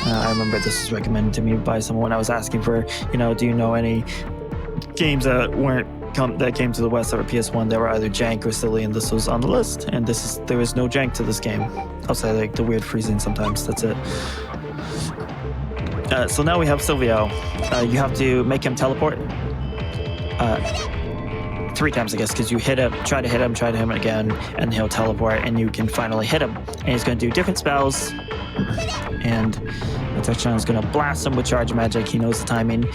I remember this was recommended to me by someone. I was asking for, do you know any games that came to the West that were PS1 that were either jank or silly, and this was on the list. And there is no jank to this game outside like the weird freezing sometimes. That's it. So now we have Silvio. You have to make him teleport 3 times, I guess, because you hit him, try to hit him again, and he'll teleport, and you can finally hit him. And he's going to do different spells, and tecchan is going to blast him with charge magic. He knows the timing.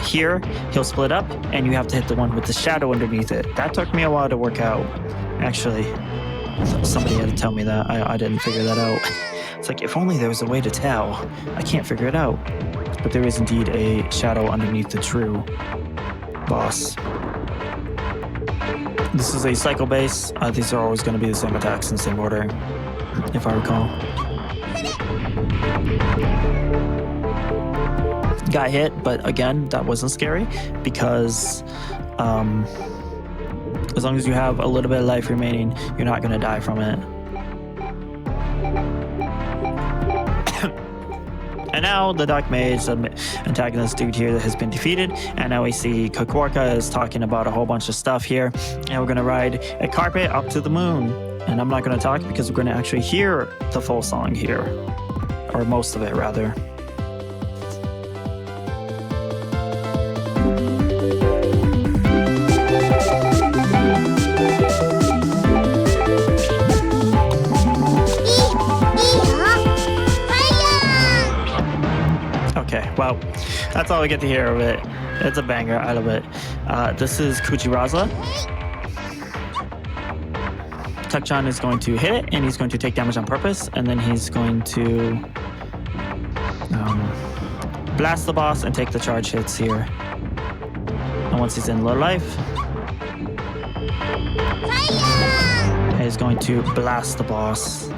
Here, he'll split up, and you have to hit the one with the shadow underneath it. That took me a while to work out. Actually, somebody had to tell me that. I didn't figure that out. It's like, if only there was a way to tell. I can't figure it out. But there is indeed a shadow underneath the true boss. This is a cycle base. These are always going to be the same attacks in the same order, if I recall. got hit, but again, that wasn't scary because as long as you have a little bit of life remaining, you're not going to die from it. And now the Dark Mage, the antagonist dude here, that has been defeated. And now we see Kakorka is talking about a whole bunch of stuff here. And we're going to ride a carpet up to the moon. And I'm not going to talk because we're going to actually hear the full song here. Or most of it, rather. Okay, well, that's all we get to hear of it. It's a banger. I love it. This is Kujiraza. Tecchan is going to hit it, and he's going to take damage on purpose, and then he's going to blast the boss and take the charge hits here. And once he's in low life, he's going to blast the boss.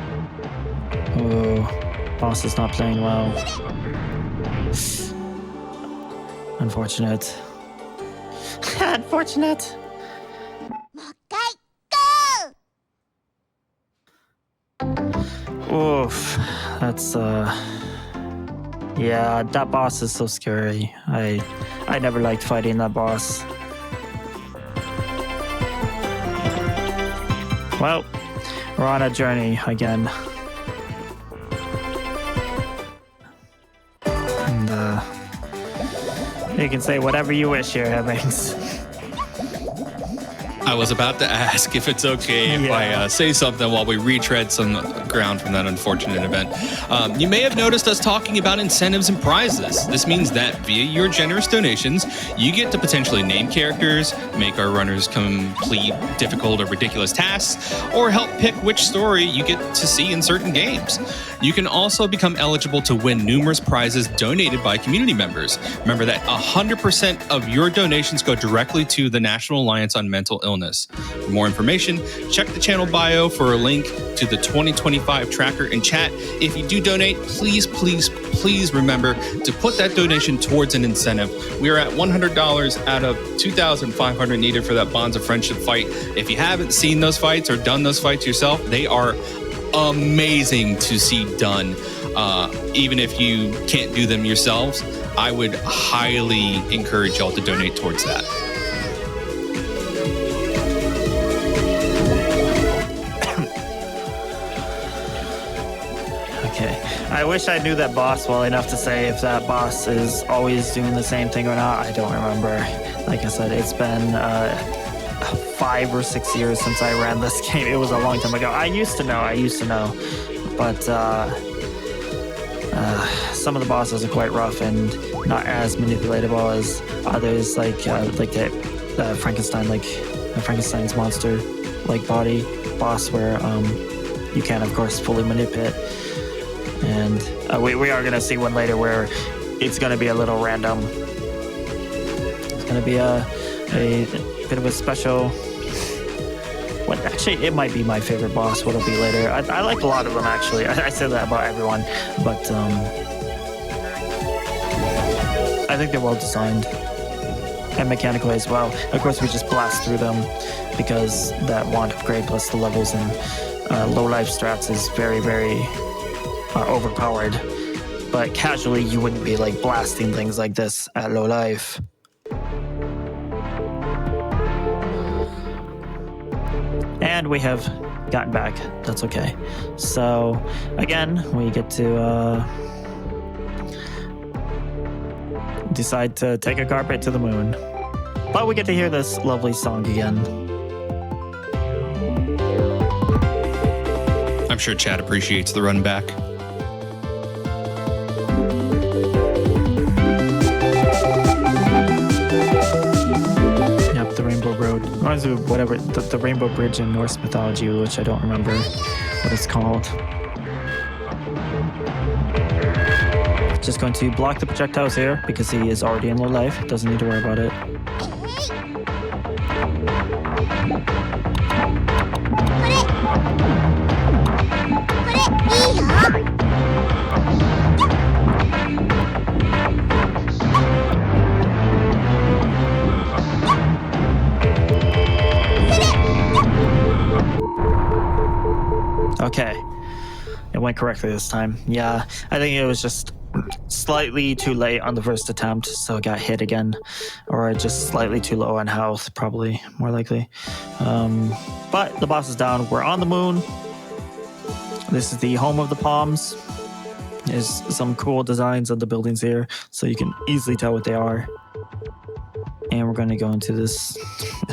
Oh, boss is not playing well. Unfortunate. Unfortunate. Oof. That's yeah, that boss is so scary. I never liked fighting that boss. Well, we're on a journey again. You can say whatever you wish here, Hemmings. I was about to ask if it's okay if I say something while we retread some ground from that unfortunate event. You may have noticed us talking about incentives and prizes. This means that via your generous donations, you get to potentially name characters, make our runners complete difficult or ridiculous tasks, or help pick which story you get to see in certain games. You can also become eligible to win numerous prizes donated by community members. Remember that 100% of your donations go directly to the National Alliance on Mental Illness. For more information, check the channel bio for a link to the 2025 tracker in chat. If you do donate, please remember to put that donation towards an incentive. We are at $100 out of $2,500 needed for that Bonds of Friendship fight. If you haven't seen those fights or done those fights yourself, they are amazing to see done. Even if you can't do them yourselves, I would highly encourage y'all to donate towards that. I wish I knew that boss well enough to say if that boss is always doing the same thing or not. I don't remember. Like I said, it's been 5 or 6 years since I ran this game. It was a long time ago. I used to know. But some of the bosses are quite rough and not as manipulatable as others, like the Frankenstein, like Frankenstein's monster, like body boss, where you can, of course, fully manipulate. And we are going to see one later where it's going to be a little random. It's going to be a bit of a special... Well, actually, it might be my favorite boss, what it'll be later. I like a lot of them, actually. I say that about everyone. But I think they're well designed. And mechanically as well. Of course, we just blast through them because that wand upgrade plus the levels and low life strats is very, very... overpowered, but casually you wouldn't be like blasting things like this at low life. And we have gotten back. That's okay. So again, we get to decide to take a carpet to the moon, but we get to hear this lovely song again. I'm sure Chad appreciates the run back. Reminds me of whatever, the Rainbow Bridge in Norse mythology, which I don't remember what it's called. Just going to block the projectiles here because he is already in low life. Doesn't need to worry about it. went correctly this time. Yeah, I think it was just slightly too late on the first attempt, so it got hit again. Or just slightly too low on health, probably, more likely. But the boss is down. We're on the moon. This is the home of the POMs. There's some cool designs on the buildings here, so you can easily tell what they are. And we're going to go into this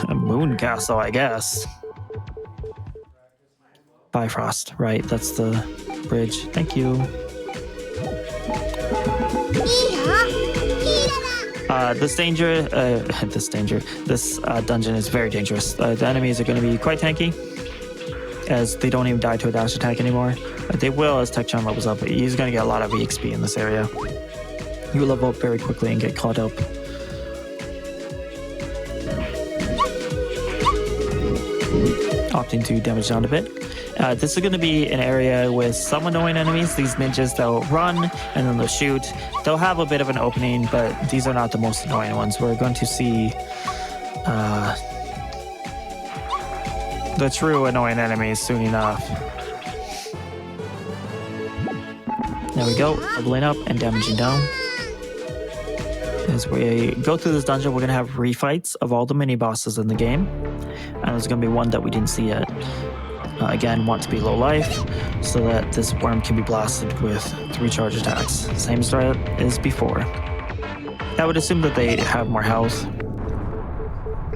moon castle, I guess. Bifrost, right, that's the bridge. Thank you. This dungeon is very dangerous. The enemies are going to be quite tanky, as they don't even die to a dash attack anymore. They will as tecchan levels up, but he's going to get a lot of EXP in this area. You will level up very quickly and get caught up. Opting to damage down a bit. This is going to be an area with some annoying enemies. These ninjas, they'll run and then they'll shoot. They'll have a bit of an opening, but these are not the most annoying ones. We're going to see the true annoying enemies soon enough. There we go, leveling up and damaging down. As we go through this dungeon, we're going to have refights of all the mini-bosses in the game. And there's going to be one that we didn't see yet. Again, want to be low life, so that this worm can be blasted with 3 charge attacks. Same strat as before. I would assume that they have more health,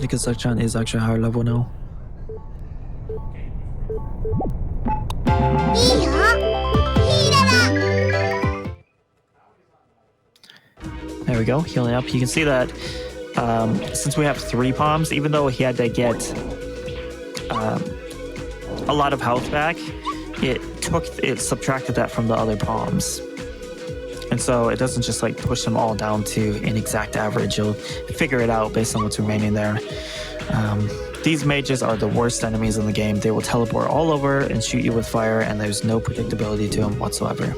because tecchan is actually a higher level now. There we go, healing up. You can see that since we have 3 POMs, even though he had to get a lot of health back, it subtracted that from the other POMs. And so it doesn't just like push them all down to an exact average. You'll figure it out based on what's remaining there. These mages are the worst enemies in the game. They will teleport all over and shoot you with fire, and there's no predictability to them whatsoever.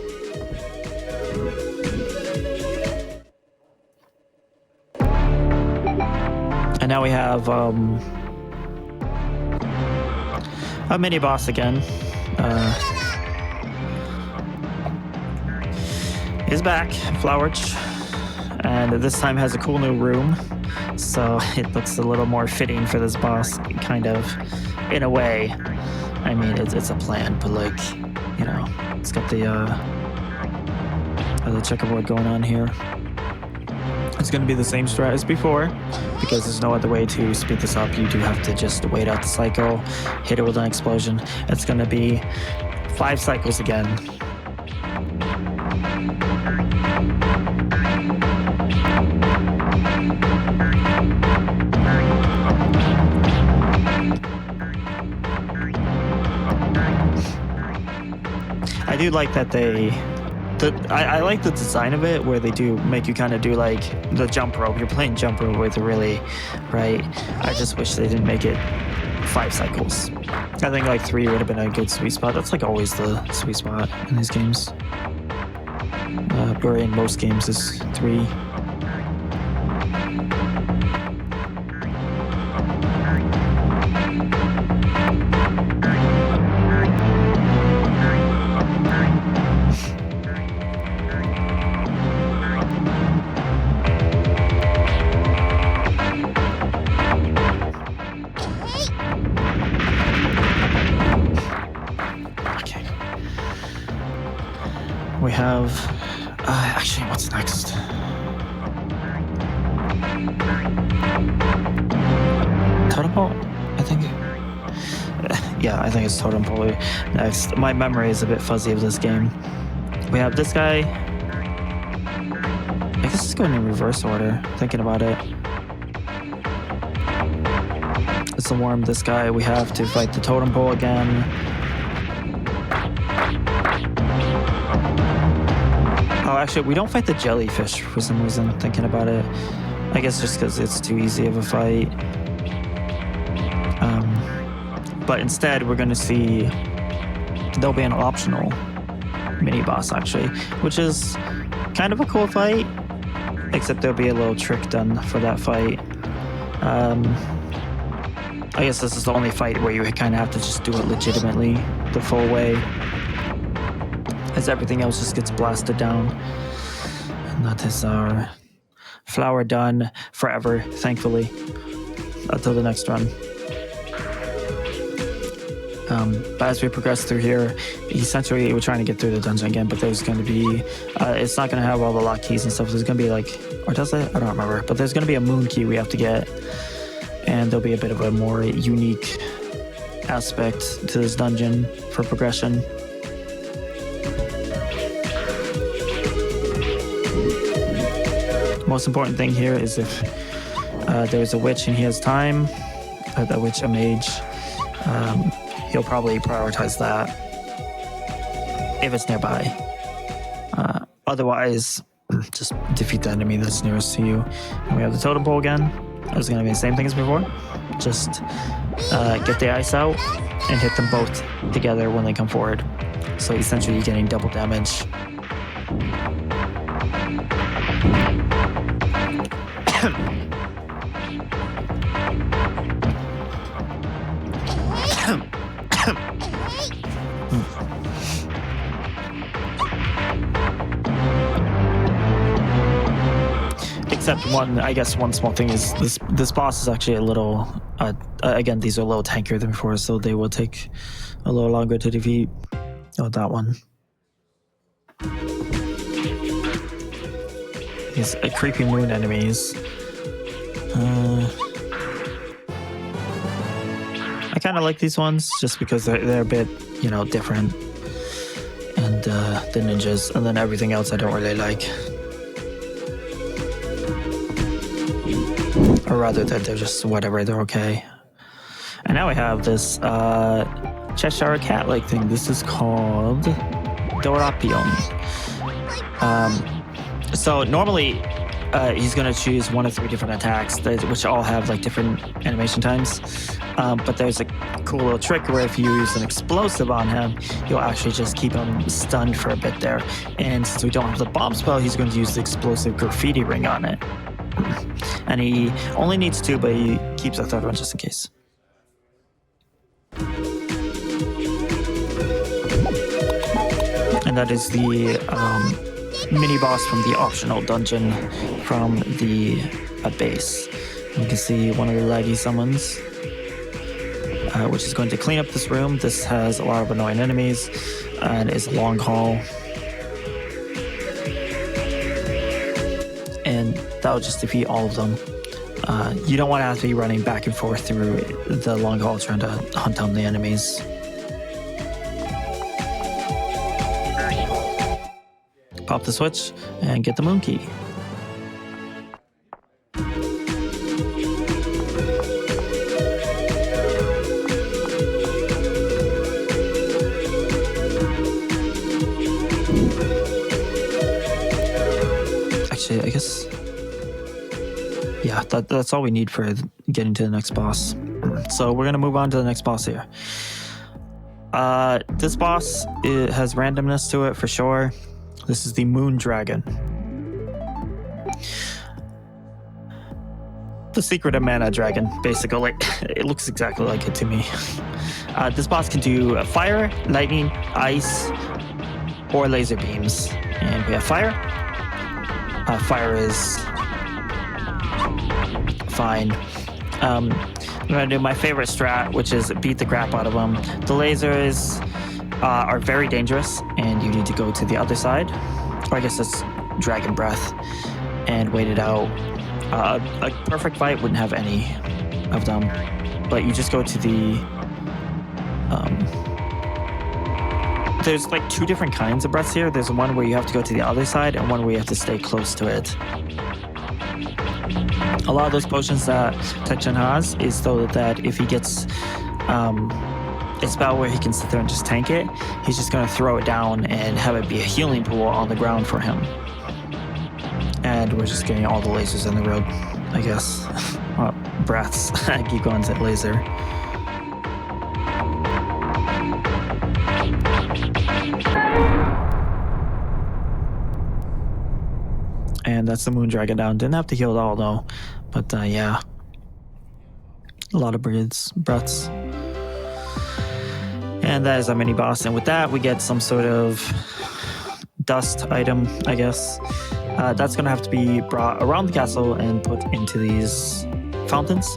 And now we have a mini boss again. Is back, Flowerch, and this time has a cool new room, so it looks a little more fitting for this boss, kind of, in a way. I mean, it's a plan, but like, you know, it's got the checkerboard going on here. It's going to be the same strat as before, because there's no other way to speed this up. You do have to just wait out the cycle, hit it with an explosion. It's going to be 5 cycles again. I do like that I like the design of it, where they do make you kind of do like the jump rope. You're playing jump rope with really, right? I just wish they didn't make it 5 cycles. I think like 3 would have been a good sweet spot. That's like always the sweet spot in these games. Or in most games is 3. We have... actually, what's next? Totem pole? I think... yeah, I think it's totem pole next. My memory is a bit fuzzy of this game. We have this guy. I guess it's going in reverse order, thinking about it. It's the worm, this guy. We have to fight the totem pole again. Oh, actually, we don't fight the jellyfish for some reason, thinking about it. I guess just because it's too easy of a fight. But instead, we're going to see there'll be an optional mini-boss, actually, which is kind of a cool fight, except there'll be a little trick done for that fight. I guess this is the only fight where you kind of have to just do it legitimately the full way. as everything else just gets blasted down. And that is our flower done forever, thankfully, until the next run. But as we progress through here, essentially we're trying to get through the dungeon again, but there's going to be, it's not going to have all the lock keys and stuff. There's going to be like, or does it? I don't remember. But there's going to be a moon key we have to get, and there'll be a bit of a more unique aspect to this dungeon for progression. Most important thing here is if there's a witch and he has time, that witch, a mage, he'll probably prioritize that if it's nearby. Otherwise, just defeat the enemy that's nearest to you. And we have the totem pole again. It's going to be the same thing as before. Just get the ice out and hit them both together when they come forward. So essentially you're getting double damage. Except one small thing is this boss is actually a little, again, these are a little tankier than before, so they will take a little longer to defeat. Oh, that one. These creepy moon enemies. I kind of like these ones just because they're a bit, different. And the ninjas, and then everything else I don't really like. Or rather that they're just whatever, they're okay. And now we have this Cheshire cat-like thing. This is called Dorapion. So normally he's going to choose 1 of 3 different attacks, which all have like different animation times. But there's a cool little trick where if you use an explosive on him, you'll actually just keep him stunned for a bit there. And since we don't have the bomb spell, he's going to use the explosive graffiti ring on it. And he only needs 2, but he keeps a 3rd one just in case. And that is the mini boss from the optional dungeon from the base. You can see one of the laggy summons, which is going to clean up this room. This has a lot of annoying enemies and is a long haul. And that'll just defeat all of them. You don't want to have to be running back and forth through the long haul trying to hunt down the enemies. Pop the switch and get the moon key. Actually, I guess... yeah, that's all we need for getting to the next boss. So we're going to move on to the next boss here. This boss, it has randomness to it for sure. This is the Moon Dragon. The secret of Mana Dragon, basically. It looks exactly like it to me. This boss can do fire, lightning, ice, or laser beams. And we have fire. Fire is fine. I'm going to do my favorite strat, which is beat the crap out of them. The lasers are very dangerous, and you need to go to the other side. Or I guess that's Dragon Breath, and wait it out. A perfect fight wouldn't have any of them, but you just go to the... there's like 2 different kinds of breaths here. There's one where you have to go to the other side, and one where you have to stay close to it. A lot of those potions that Tecchan has is so that if he gets a spell where he can sit there and just tank it, he's just going to throw it down and have it be a healing pool on the ground for him. And we're just getting all the lasers in the road, I guess. Breaths. I keep going to laser. And that's the Moon Dragon down. Didn't have to heal it all though. But yeah. A lot of breaths. And that is our mini boss. And with that, we get some sort of dust item, I guess. That's gonna have to be brought around the castle and put into these fountains.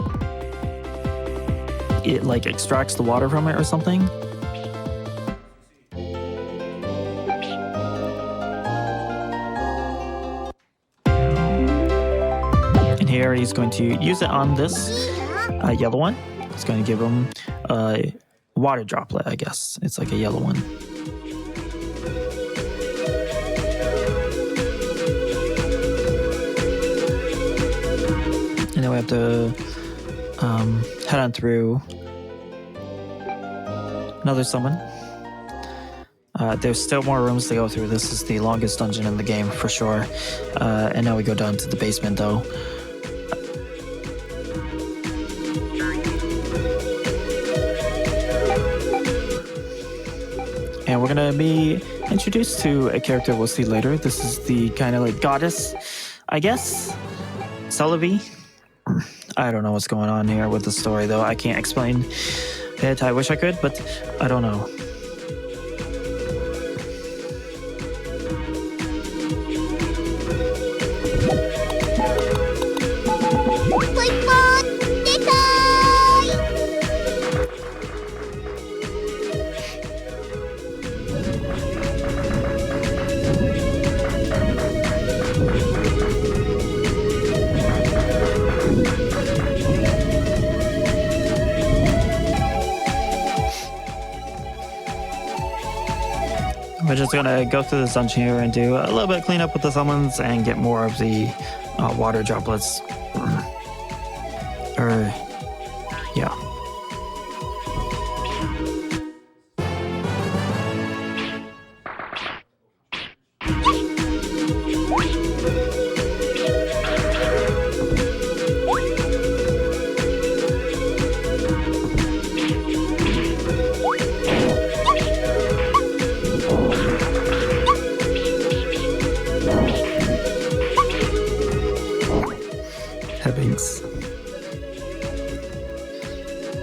It like extracts the water from it or something. And here he's going to use it on this yellow one. It's going to give him a water droplet, I guess. It's like a yellow one. And then we have to head on through another summon. There's still more rooms to go through. This is the longest dungeon in the game for sure. And now we go down to the basement though. And we're gonna be introduced to a character we'll see later. This is the kind of like goddess, I guess. Celebi. I don't know what's going on here with the story though. I can't explain it. I wish I could, but I don't know. We're just gonna go through this dungeon here and do a little bit of cleanup with the summons and get more of the water droplets. Yeah. Heavings.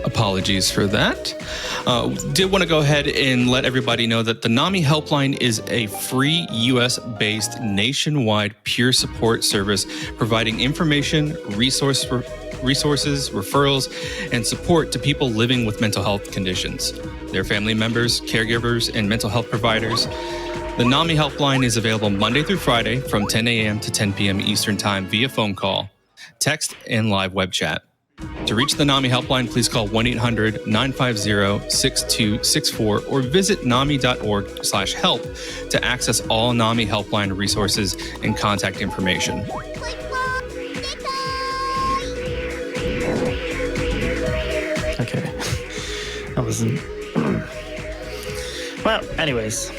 Apologies for that. Did want to go ahead and let everybody know that the NAMI helpline is a free US-based nationwide peer support service providing information, resources, referrals, and support to people living with mental health conditions, their family members, caregivers, and mental health providers. The NAMI helpline is available Monday through Friday from 10 a.m. to 10 p.m. Eastern Time via phone call, text, and live web chat. To reach the NAMI helpline, please call 1-800-950-6264 or visit nami.org/help to access all NAMI helpline resources and contact information. Okay. That wasn't... Well, anyways.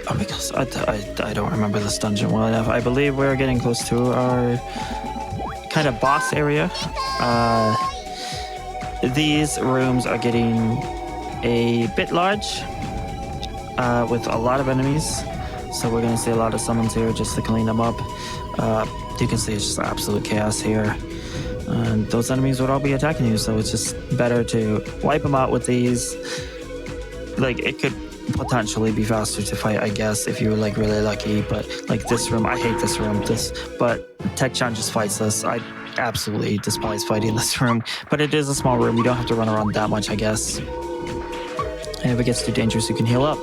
Oh, because I don't remember this dungeon well enough. I believe we're getting close to our kind of boss area. These rooms are getting a bit large with a lot of enemies. So we're going to see a lot of summons here just to clean them up. You can see it's just absolute chaos here. And those enemies would all be attacking you, so it's just better to wipe them out with these. Like, it could potentially be faster to fight, I guess, if you were like really lucky. But like this room, I hate this room. But tecchan just fights this. I absolutely despise fighting this room. But it is a small room. You don't have to run around that much, I guess. And if it gets too dangerous, you can heal up.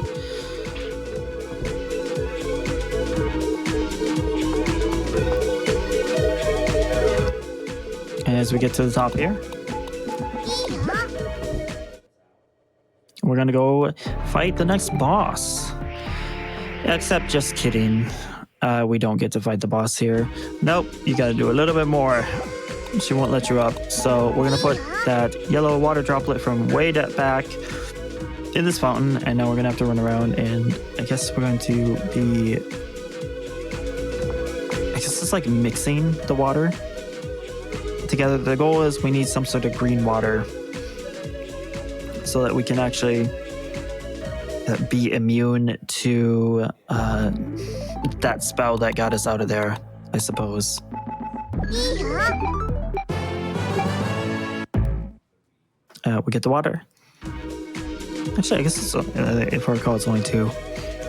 And as we get to the top here, we're gonna go fight the next boss. Except just kidding. We don't get to fight the boss here. Nope, you gotta do a little bit more. She won't let you up. So we're gonna put that yellow water droplet from way back in this fountain, and now we're gonna have to run around, and I guess we're going to be... I guess it's like mixing the water together. The goal is we need some sort of green water so that we can actually be immune to that spell that got us out of there, I suppose. we get the water. Actually, I guess it's, if I recall, it's only 2. You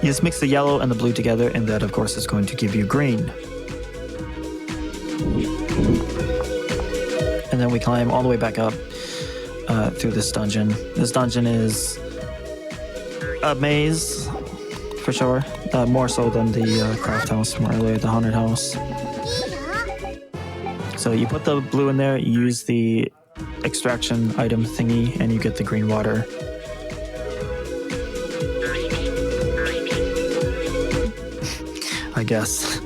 just mix the yellow and the blue together, and that, of course, is going to give you green. And then we climb all the way back up through this dungeon. This dungeon is a maze, for sure. More so than the craft house from earlier, the haunted house. So you put the blue in there, you use the extraction item thingy, and you get the green water. I guess.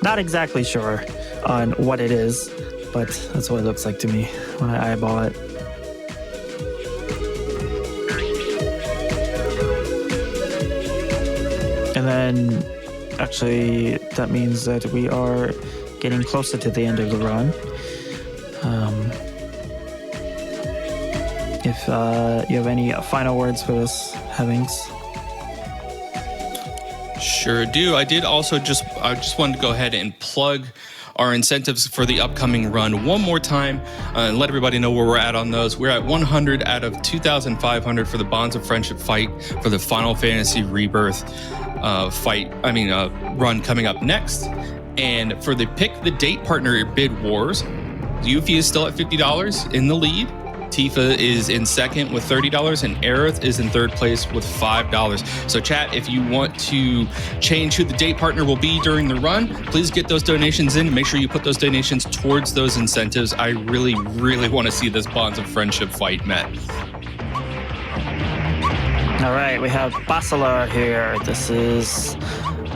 Not exactly sure on what it is, but that's what it looks like to me when I eyeball it. And then, actually, that means that we are getting closer to the end of the run. If you have any final words for this, Hevings? Sure do. I just wanted to go ahead and plug our incentives for the upcoming run one more time and let everybody know where we're at on those. We're at 100 out of 2,500 for the Bonds of Friendship fight for the Final Fantasy Rebirth run coming up next. And for the Pick the Date Partner Bid Wars, Yuffie is still at $50 in the lead. Tifa is in second with $30, and Aerith is in third place with $5. So chat, if you want to change who the date partner will be during the run, please get those donations in and make sure you put those donations towards those incentives. I really, really want to see this Bonds of Friendship fight met. All right, we have Basilar here. This is,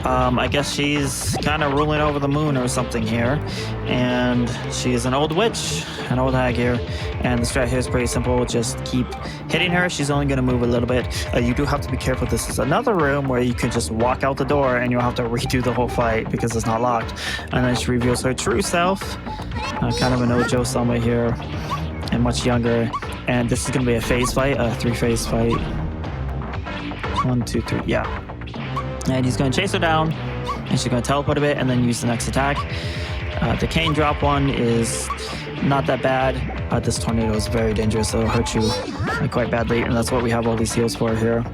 I guess she's kind of ruling over the moon or something here. And she's an old witch, an old hag here. And the strat here is pretty simple. Just keep hitting her. She's only going to move a little bit. You do have to be careful. This is another room where you could just walk out the door and you'll have to redo the whole fight because it's not locked. And then she reveals her true self. Kind of an Ojo Sama here and much younger. And this is going to be a phase fight, a 3-phase fight. 1, 2, 3, yeah. And he's going to chase her down, and she's going to teleport a bit and then use the next attack. The cane drop one is not that bad. This tornado is very dangerous, so it'll hurt you quite badly, and that's what we have all these heals for here.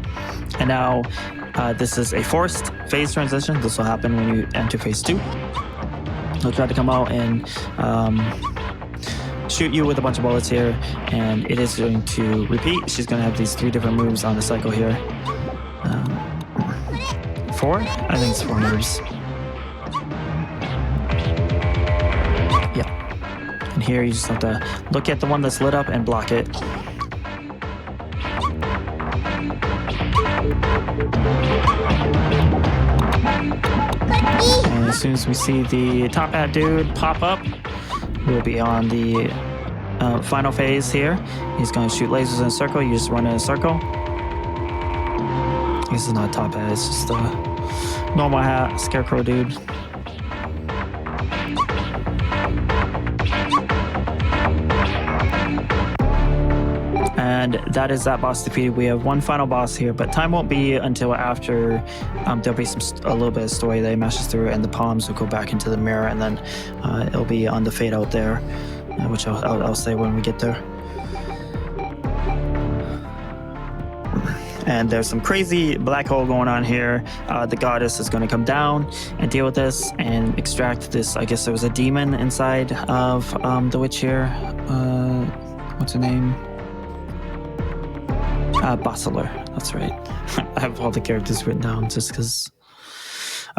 And now, this is a forced phase transition. This will happen when you enter phase 2. He'll try to come out and shoot you with a bunch of bullets here, and it is going to repeat. She's going to have these 3 different moves on the cycle here. 4? I think it's 4 moves. Yeah. And here you just have to look at the one that's lit up and block it. And as soon as we see the top hat dude pop up, we'll be on the final phase here. He's going to shoot lasers in a circle. You just run in a circle. This is not top hat, it's just a normal hat, scarecrow dude. And that is that boss defeated. We have one final boss here, but time won't be until after there'll be a little bit of story that he mashes through, and the palms will go back into the mirror, and then it'll be on the fade out there, which I'll say when we get there. And there's some crazy black hole going on here. The goddess is going to come down and deal with this and extract this. I guess there was a demon inside of the witch here. What's her name? Basilar. That's right. I have all the characters written down just because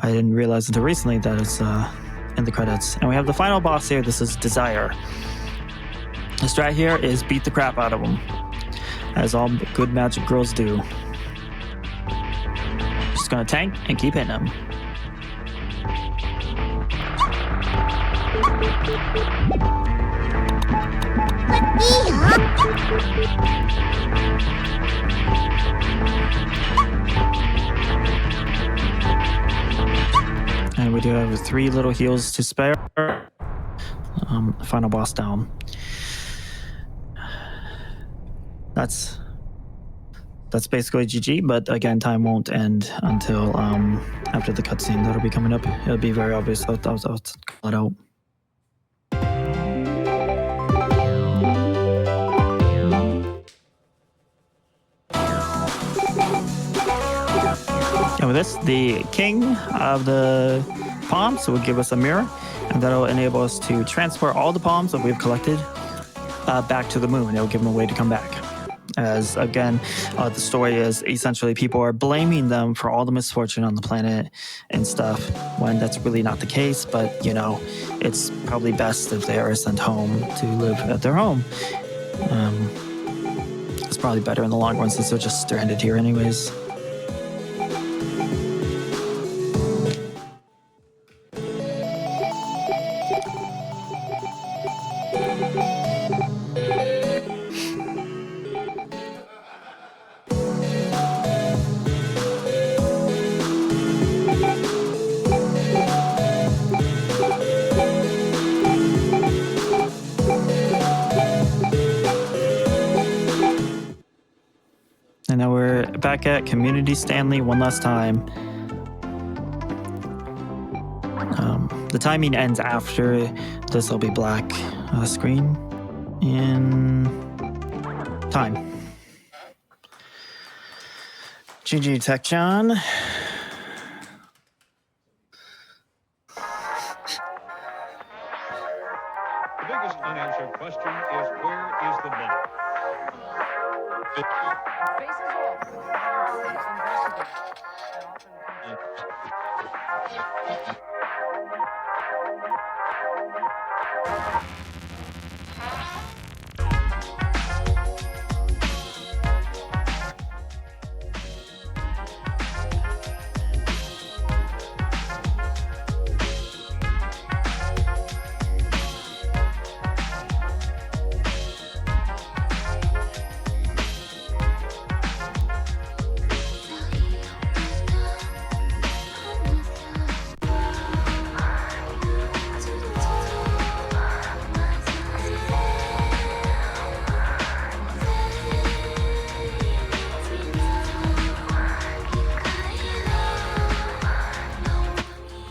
I didn't realize until recently that it's in the credits. And we have the final boss here. This is Desire. The strat here is beat the crap out of him, as all good magic girls do. Just gonna tank and keep hitting him. And we do have 3 little heals to spare. Final boss down. That's basically GG, but again, time won't end until after the cutscene that'll be coming up. It'll be very obvious. I'll call it out. And with this, the king of the palms will give us a mirror, and that'll enable us to transport all the palms that we've collected back to the moon. It'll give them a way to come back. As again, the story is essentially people are blaming them for all the misfortune on the planet and stuff, when that's really not the case. But, you know, it's probably best if they are sent home to live at their home. It's probably better in the long run since they're just stranded here anyways. And now we're back at Community Stanley one last time. The timing ends after this will be black screen in time. GG tecchan. The biggest unanswered question is, where is the money? Faces off. Investigate.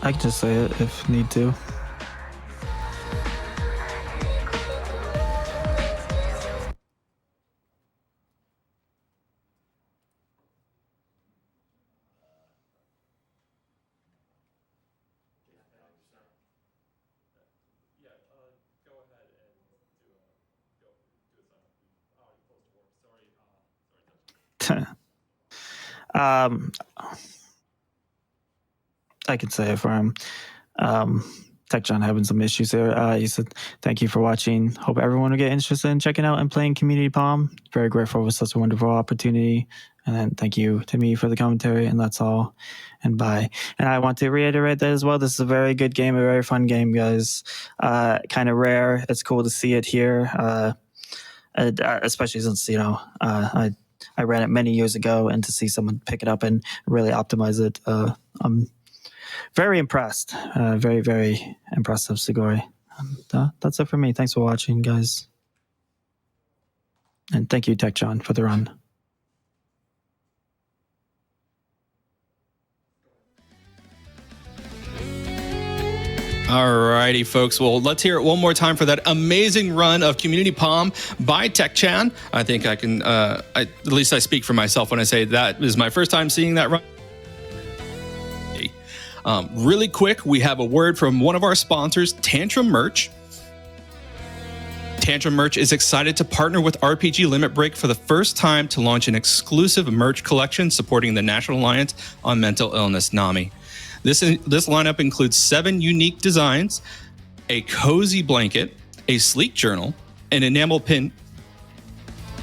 I can just say it if need to. I can say it for him. tecchan having some issues there. He said, "Thank you for watching. Hope everyone will get interested in checking out and playing Community POM. Very grateful for such a wonderful opportunity. And then thank you to me for the commentary. And that's all. And bye." And I want to reiterate that as well. This is a very good game, a very fun game, guys. Kind of rare. It's cool to see it here, especially since, you know, I ran it many years ago, and to see someone pick it up and really optimize it, I'm very impressed. Very, very impressive, Sugoi. And, that's it for me. Thanks for watching, guys. And thank you, tecchan, for the run. Alrighty, folks. Well, let's hear it one more time for that amazing run of Community POM by tecchan. I think I can, at least I speak for myself when I say that is my first time seeing that run. Really quick, we have a word from one of our sponsors, Tantrum Merch. Tantrum Merch is excited to partner with RPG Limit Break for the first time to launch an exclusive merch collection supporting the National Alliance on Mental Illness, NAMI. This lineup includes 7 unique designs, a cozy blanket, a sleek journal, an enamel pin,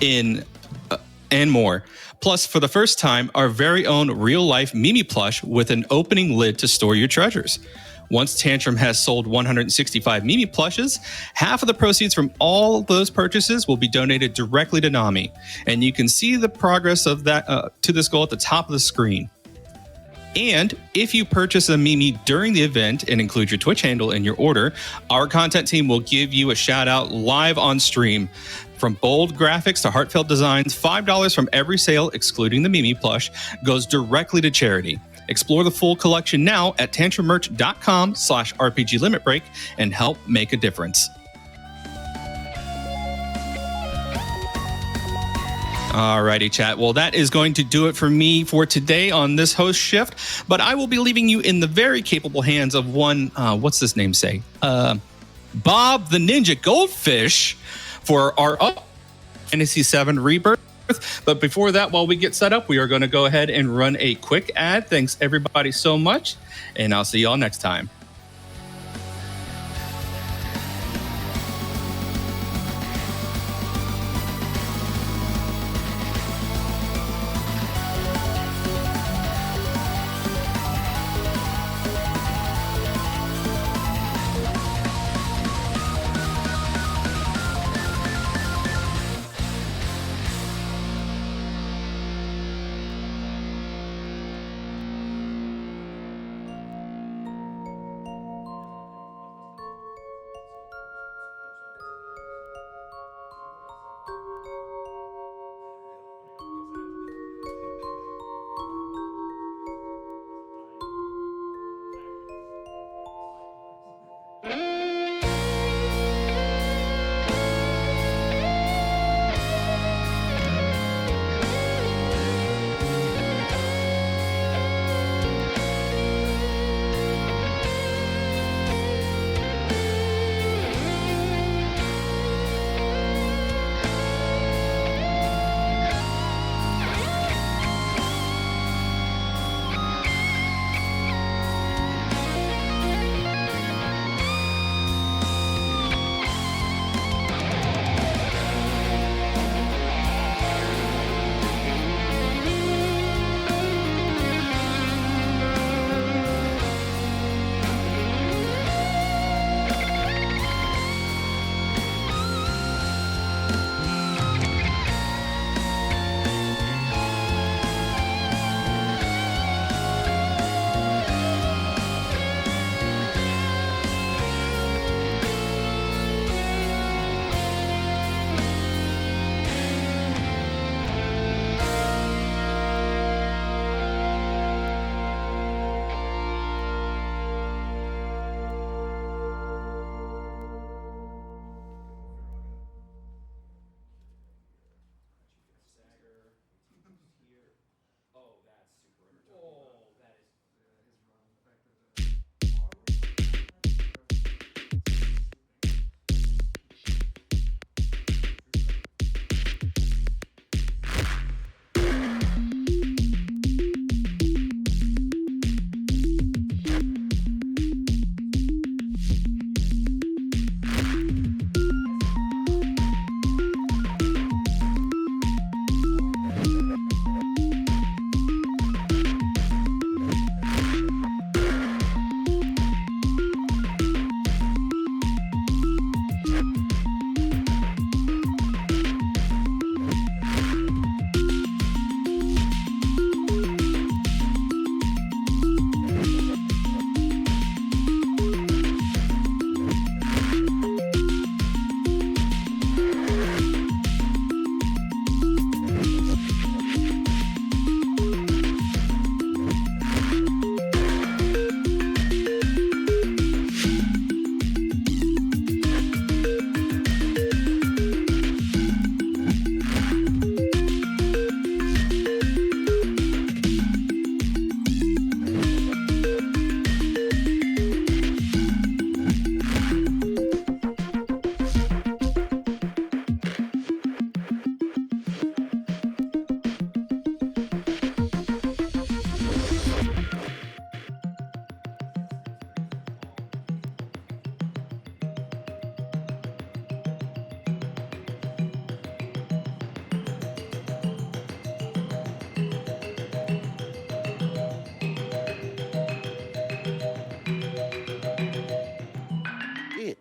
and more. Plus, for the first time, our very own real-life Mimi plush with an opening lid to store your treasures. Once Tantrum has sold 165 Mimi plushes, half of the proceeds from all those purchases will be donated directly to NAMI. And you can see the progress of that to this goal at the top of the screen. And if you purchase a Mimi during the event and include your Twitch handle in your order, our content team will give you a shout out live on stream. From bold graphics to heartfelt designs, $5 from every sale, excluding the Mimi plush, goes directly to charity. Explore the full collection now at tantrummerch.com/RPG Limit Break and help make a difference. Alrighty, chat. Well, that is going to do it for me for today on this host shift. But I will be leaving you in the very capable hands of one. What's this name say? Bob the Ninja Goldfish for our Fantasy 7 Rebirth. But before that, while we get set up, we are going to go ahead and run a quick ad. Thanks everybody so much, and I'll see y'all next time. It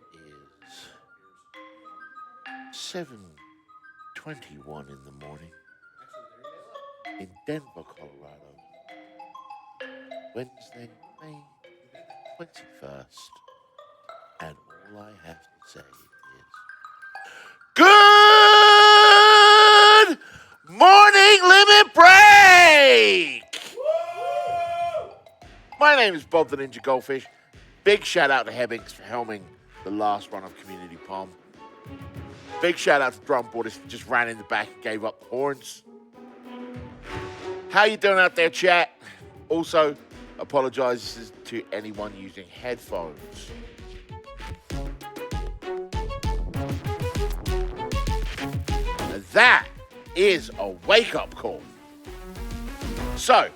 is 7:21 in the morning in Denver, Colorado. Wednesday, May 21st. And all I have to say is good morning, Limit Break! My name is Bob the Ninja Goldfish. Big shout out to Hebbings for helming the last run of Community POM. Big shout out to Drum Boarders, just ran in the back and gave up the horns. How you doing out there, chat? Also, apologizes to anyone using headphones. And that is a wake-up call. So,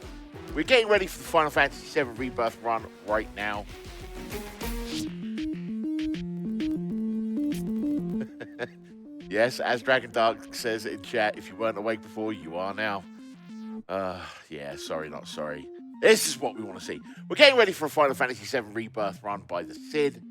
we're getting ready for the Final Fantasy VII Rebirth run right now. Yes, as Dragon Dark says in chat, if you weren't awake before, you are now. Yeah, sorry, not sorry. This is what we want to see. We're getting ready for a Final Fantasy VII Rebirth run by the Cid.